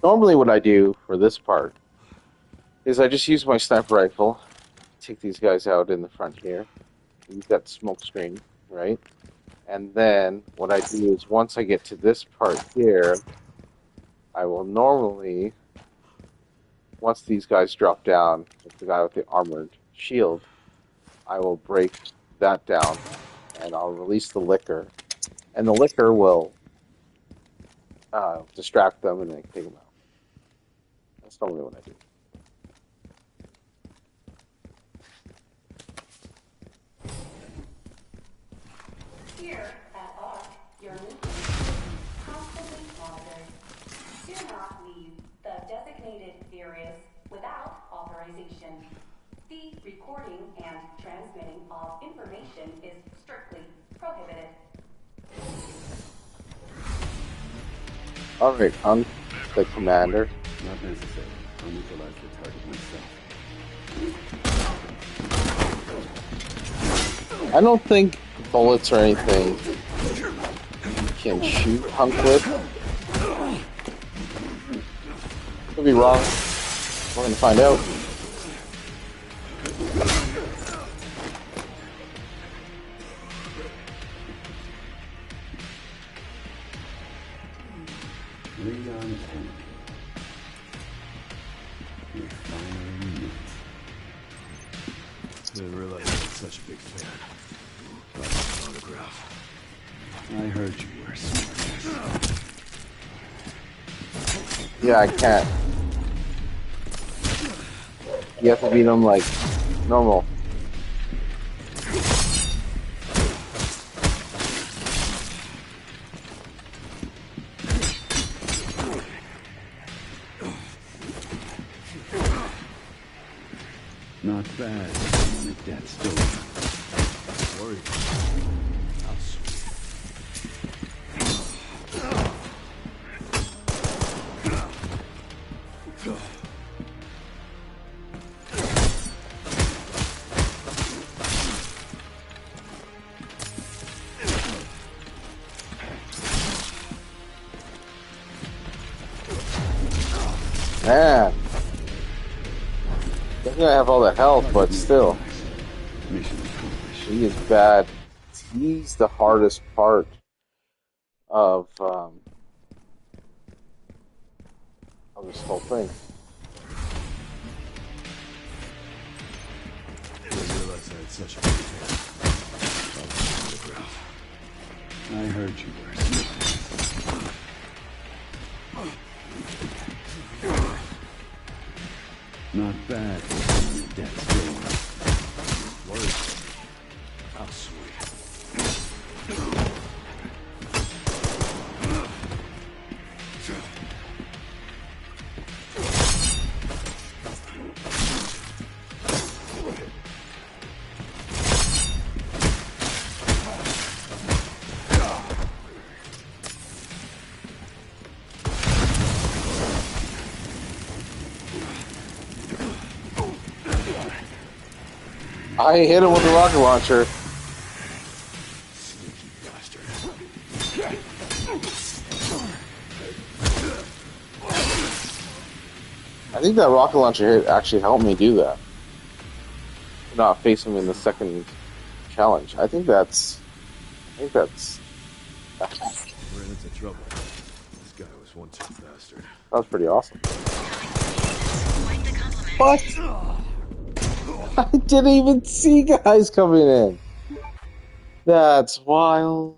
Normally what I do for this part is I just use my sniper rifle, take these guys out in the front here. Use that smoke screen, right? And then what I do is once I get to this part here, I will normally, once these guys drop down, like the guy with the armored shield, I will break that down and I'll release the liquor. And the liquor will distract them and then take them out. That's normally what I do. Here at ARC, your movement is constantly monitored. Do not leave the Furious without authorization. The recording and transmitting of information is strictly prohibited. Alright, I'm the commander. Not necessary. I'll neutralize the target myself. I don't think bullets or anything can shoot hunk with. Could be wrong. We're gonna find out. Didn't realize I was such a big fan. Got my autograph. I heard you were smart. Yeah, I can't. You have to beat them like normal. Not bad. That's still Worried. How sweet. Man. I think I have all the health, but still. mission accomplished. He is bad. He's the hardest part of this whole thing. Didn't realize I had such a big fan. Got my autograph. I heard you were smart. Not bad. That's still Worried. How sweet. I hit him with the rocket launcher. Sneaky bastard. I think that rocket launcher hit actually helped me do that. Not face him in the second challenge. I think that's. Ran into trouble. This guy was one tough bastard. That was pretty awesome. Quite the compliment. What? I didn't even see guys coming in. That's wild.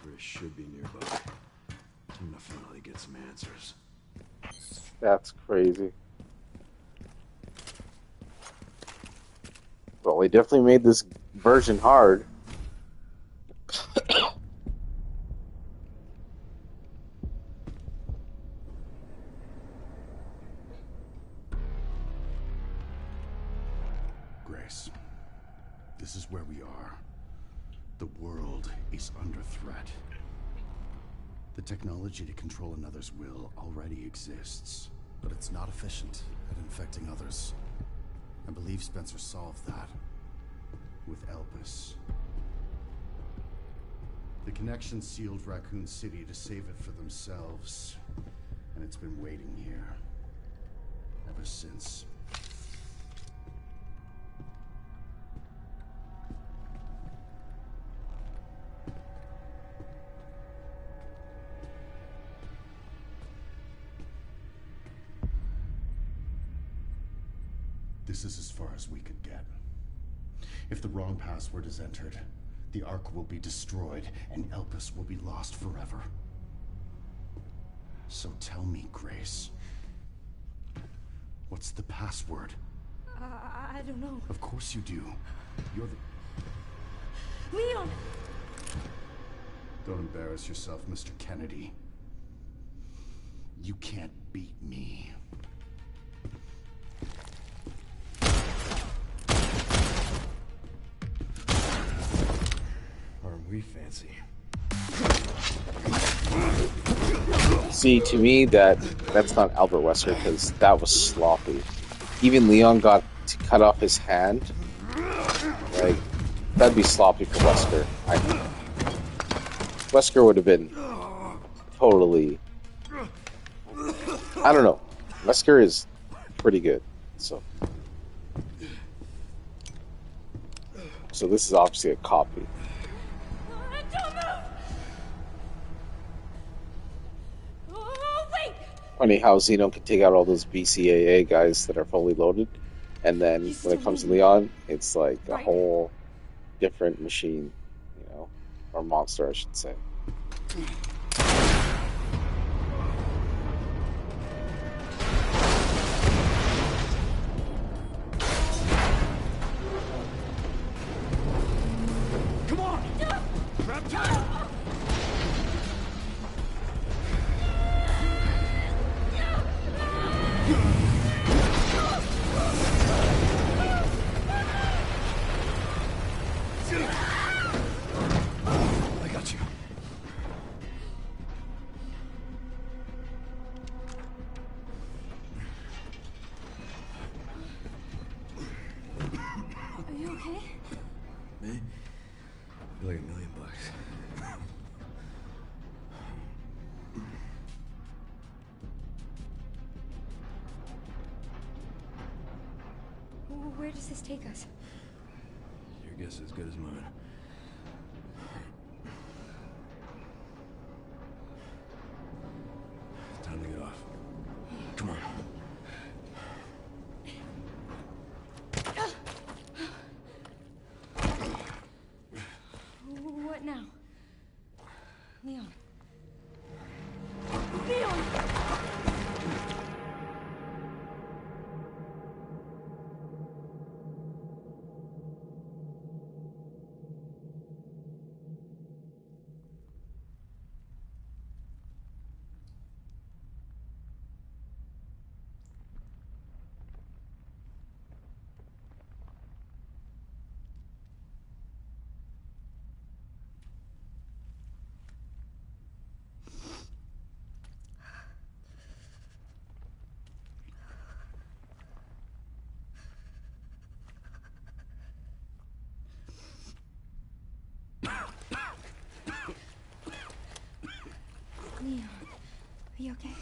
Chris should be nearby. I'm gonna finally get some answers. That's crazy. Well, we definitely made this version hard. Grace, this is where we are. The world is under threat. The technology to control another's will already exists, but it's not efficient at infecting others. I believe Spencer solved that with Elpis. The connection sealed Raccoon City to save it for themselves, and it's been waiting here ever since. This is as far as we could get. If the wrong password is entered, the Ark will be destroyed and Elpis will be lost forever. So tell me, Grace, what's the password? I don't know. Of course you do. You're the... Leon! Don't embarrass yourself, Mr. Kennedy. You can't beat me. Aren't we fancy? See, to me, that's not Albert Wesker, because that was sloppy. Even Leon got to cut off his hand. Like, that'd be sloppy for Wesker. Wesker would have been totally... I don't know. Wesker is pretty good, so this is obviously a copy. Don't move! Oh, wait! Funny how Xeno can take out all those BCAA guys that are fully loaded, and then when it comes to Leon, it's like a whole different machine, you know, or monster, I should say. Come on! Grab tight! I got you. Are you okay? Me? You're like $1 million. Where does this take us? Your guess is as good as mine. Time to get off. Come on. What now? Leon. Leon! Leon, are you okay?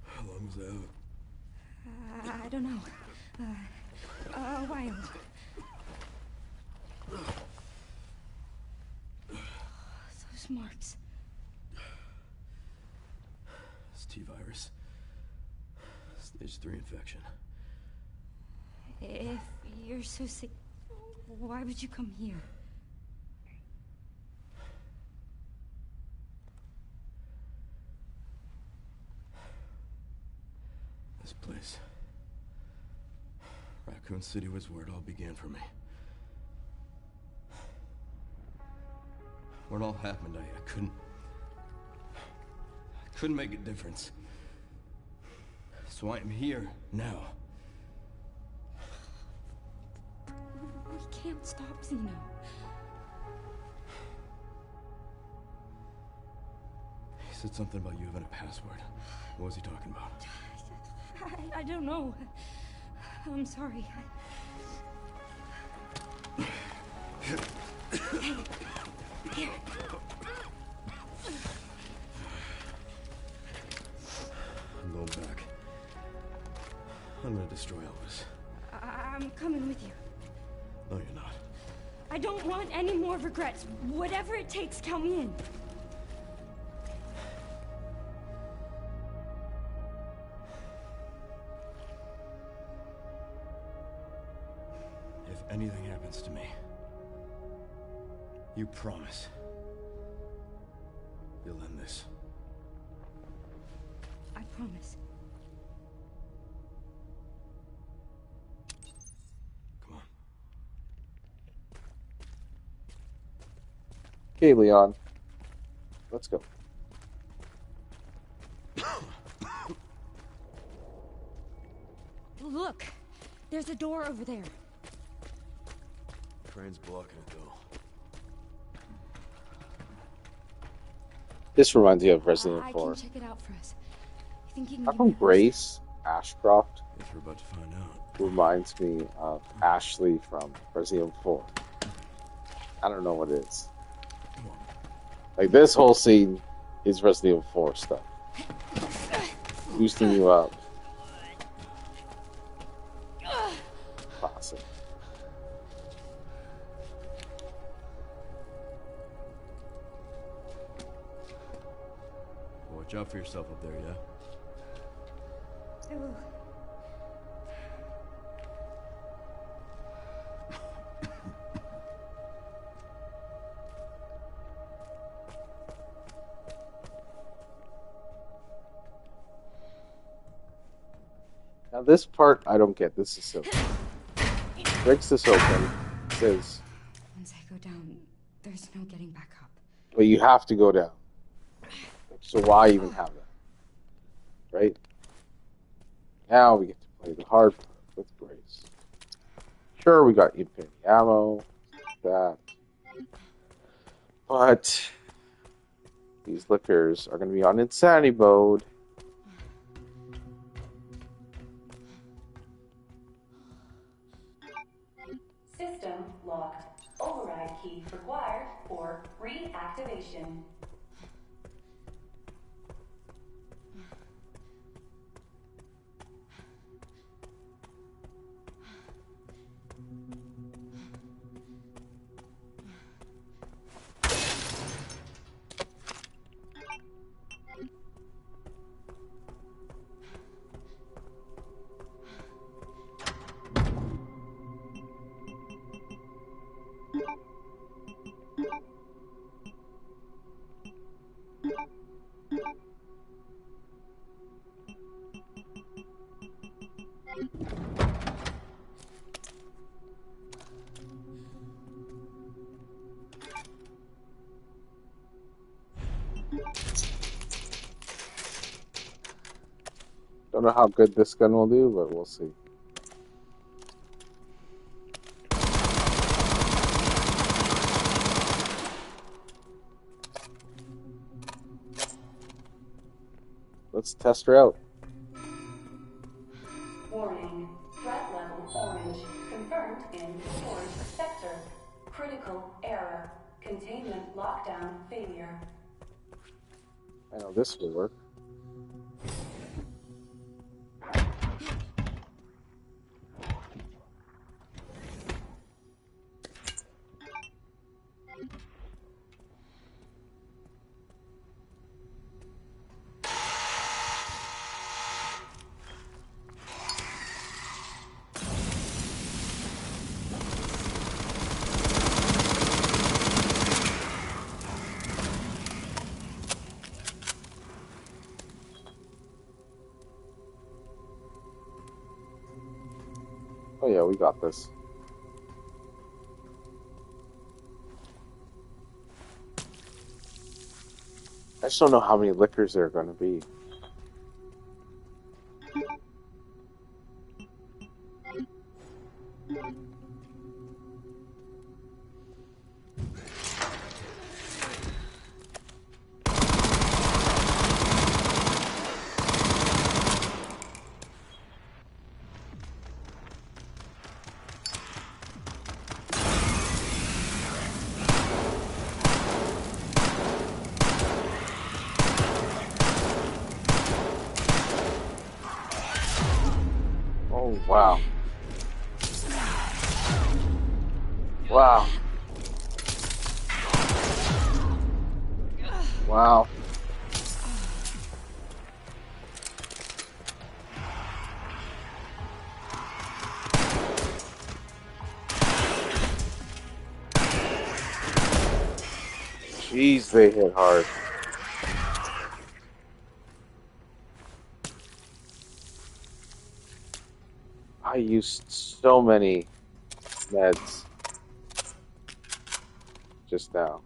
How long was that? I don't know. A while. Those marks. It's T-virus. Stage 3 infection. If you're so sick, why would you come here? This place. Raccoon City was where it all began for me. When it all happened, I couldn't make a difference. So I am here now. We can't stop Xeno. He said something about you having a password. What was he talking about? I don't know. I'm sorry. Hey, here. I'm going back. I'm gonna destroy Elvis. I'm coming with you. No, you're not. I don't want any more regrets. Whatever it takes, count me in. happens to me, you promise you'll end this. I promise. Come on. Okay, Leon. Let's go. Look! There's a door over there. Train's blocking it though. This reminds me of Resident I Evil 4. can check it out for us. I think you can How give come me a push. Grace Ashcroft Guess we're about to find out. reminds me of Ashley from Resident Evil 4? I don't know what it is. Come on. Like, this whole scene is Resident Evil 4 stuff. Boosting you up. Classic. Watch out for yourself up there, yeah? I will. Now this part I don't get. This is silly. Breaks this open. Says, Once I go down, there's no getting back up. but you have to go down. So why even have that? Right? Now we get to play the hard part with Grace. Sure, we got infinity ammo, like that. But these lickers are going to be on insanity mode. System locked. Override key required for reactivation. Don't know how good this gun will do, but we'll see. Let's test her out. Warning. Threat level orange. Confirmed in storage sector. Critical error. Containment lockdown failure. I know this will work. Oh yeah, we got this. I just don't know how many liquors there are going to be. Oh, wow. Wow. Wow. Jeez, they hit hard. I used so many meds just now.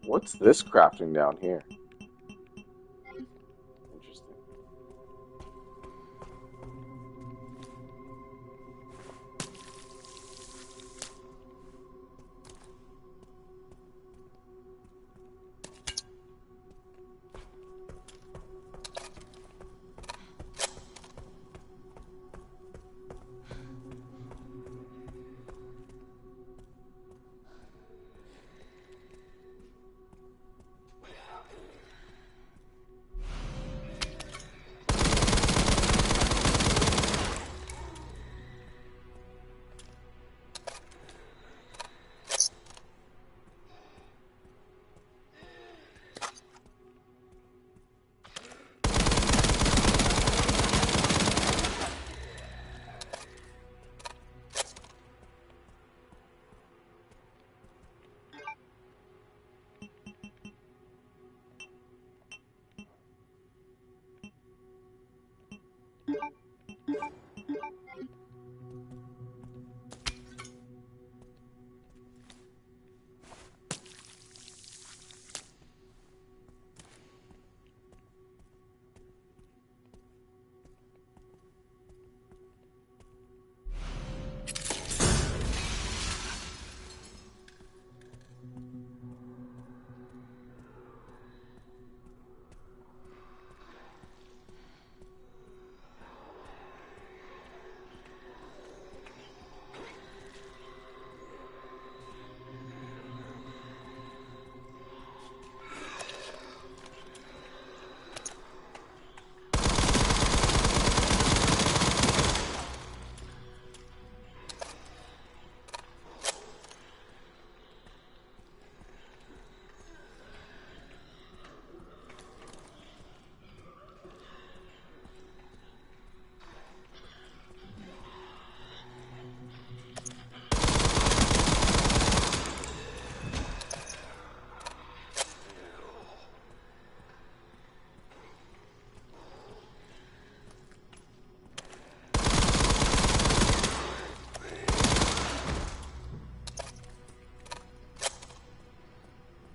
What's this crafting down here? Interesting.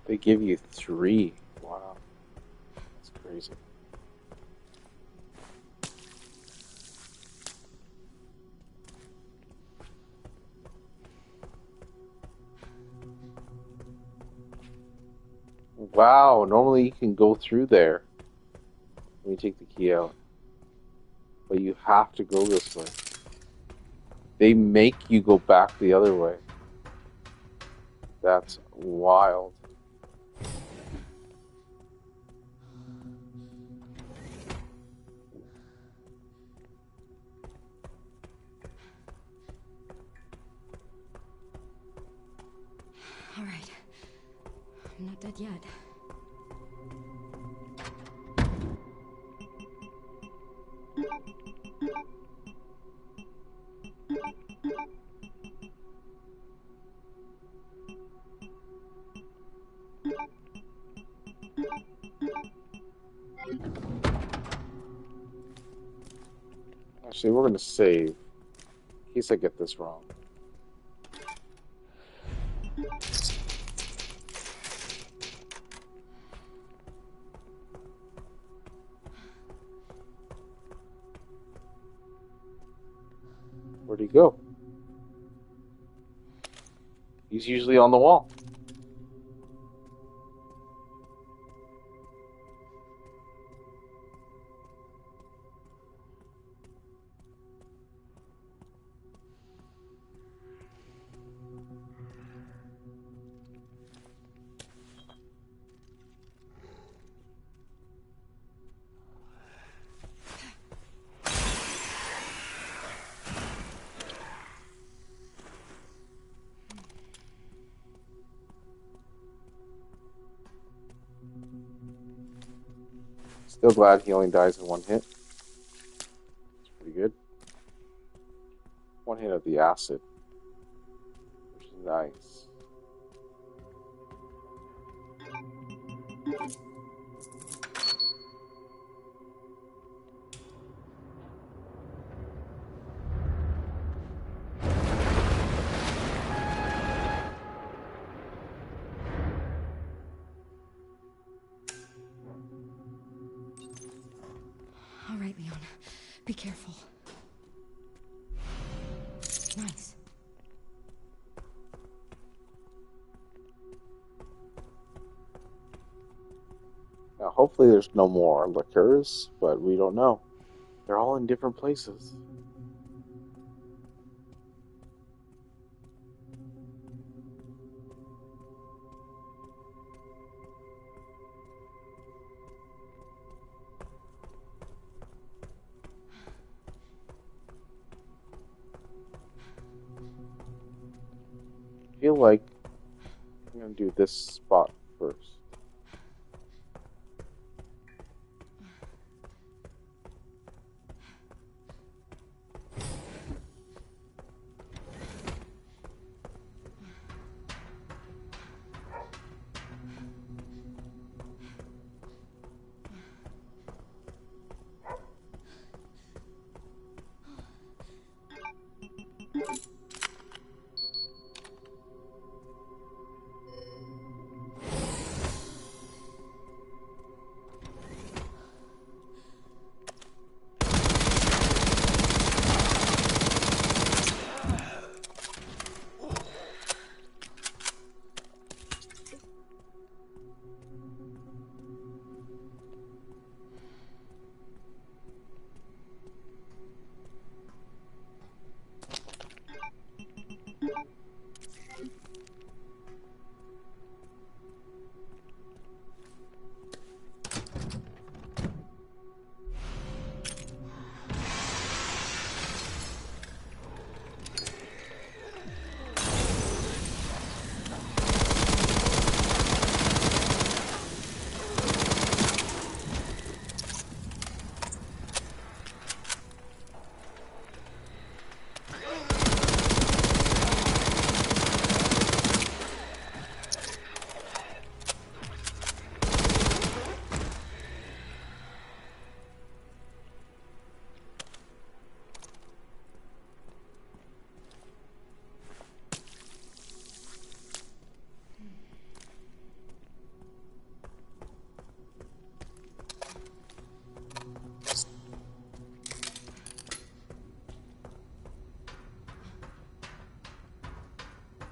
They give you 3. Wow. That's crazy. Wow, normally you can go through there when you take the key out. But you have to go this way. They make you go back the other way. That's wild. All right. I'm not dead yet. Actually, we're going to save in case I get this wrong. Where'd he go? He's usually on the wall. Still glad he only dies in one hit. It's pretty good. One hit of the acid, which is nice. All right, Leon. Be careful. Nice. Now, hopefully there's no more liquors, but we don't know. They're all in different places. I feel like I'm going to do this spot first.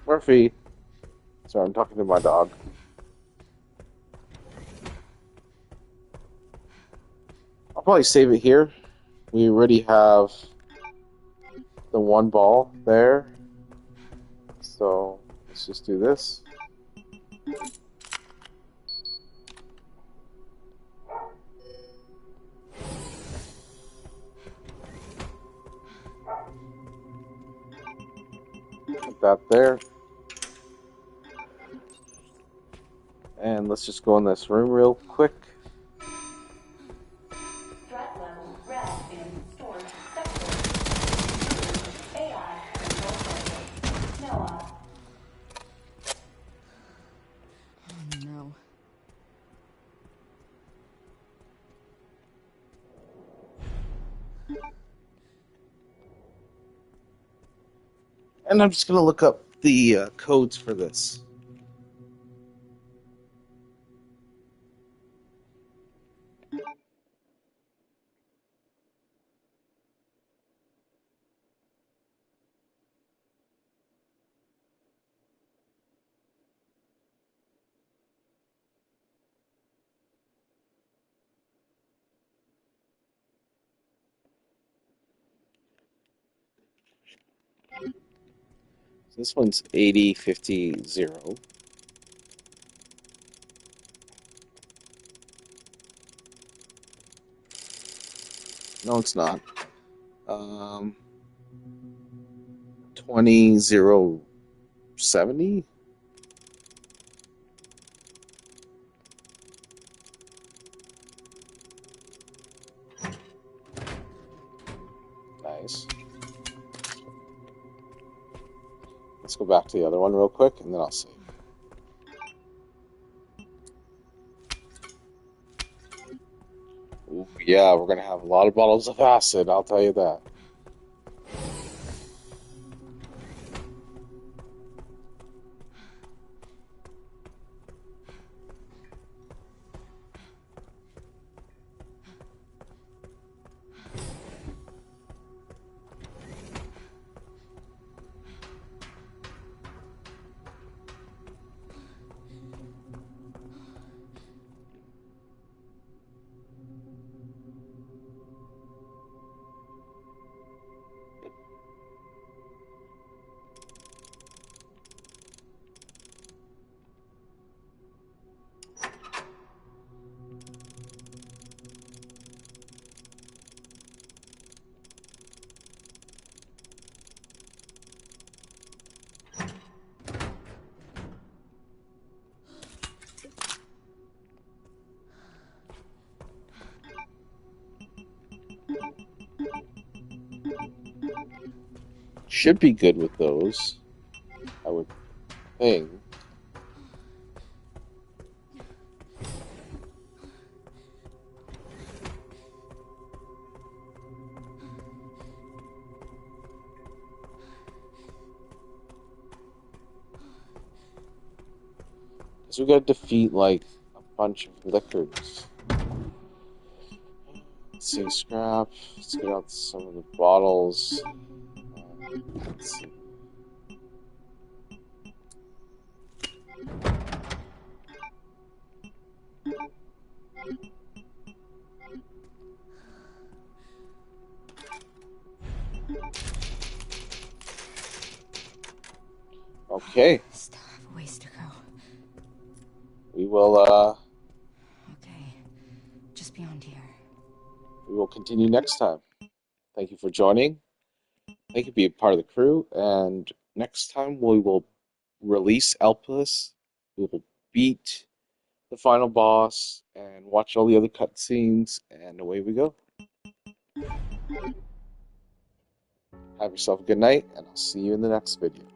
Murphy. Sorry, I'm talking to my dog. I'll probably save it here. We already have the one ball there. So let's just do this. Put that there. And let's just go in this room real quick. Threat level red in storage sector. AI control center. Noah. Oh, no. And I'm just going to look up the codes for this. So this one's 8050. No, it's not. 20070. Nice. Let's go back to the other one real quick, and then I'll save. Ooh, yeah, we're gonna have a lot of bottles of acid, I'll tell you that. Should be good with those, I would think. Because we gotta defeat, like, a bunch of liquors. Let's see, scrap. Let's get out some of the bottles. Let's see. Okay, Still have a ways to go. we will, Okay, just beyond here. we will continue next time. Thank you for joining. Thank you for being part of the crew, and next time we will release Elpis. We will beat the final boss and watch all the other cutscenes, and away we go. Have yourself a good night, and I'll see you in the next video.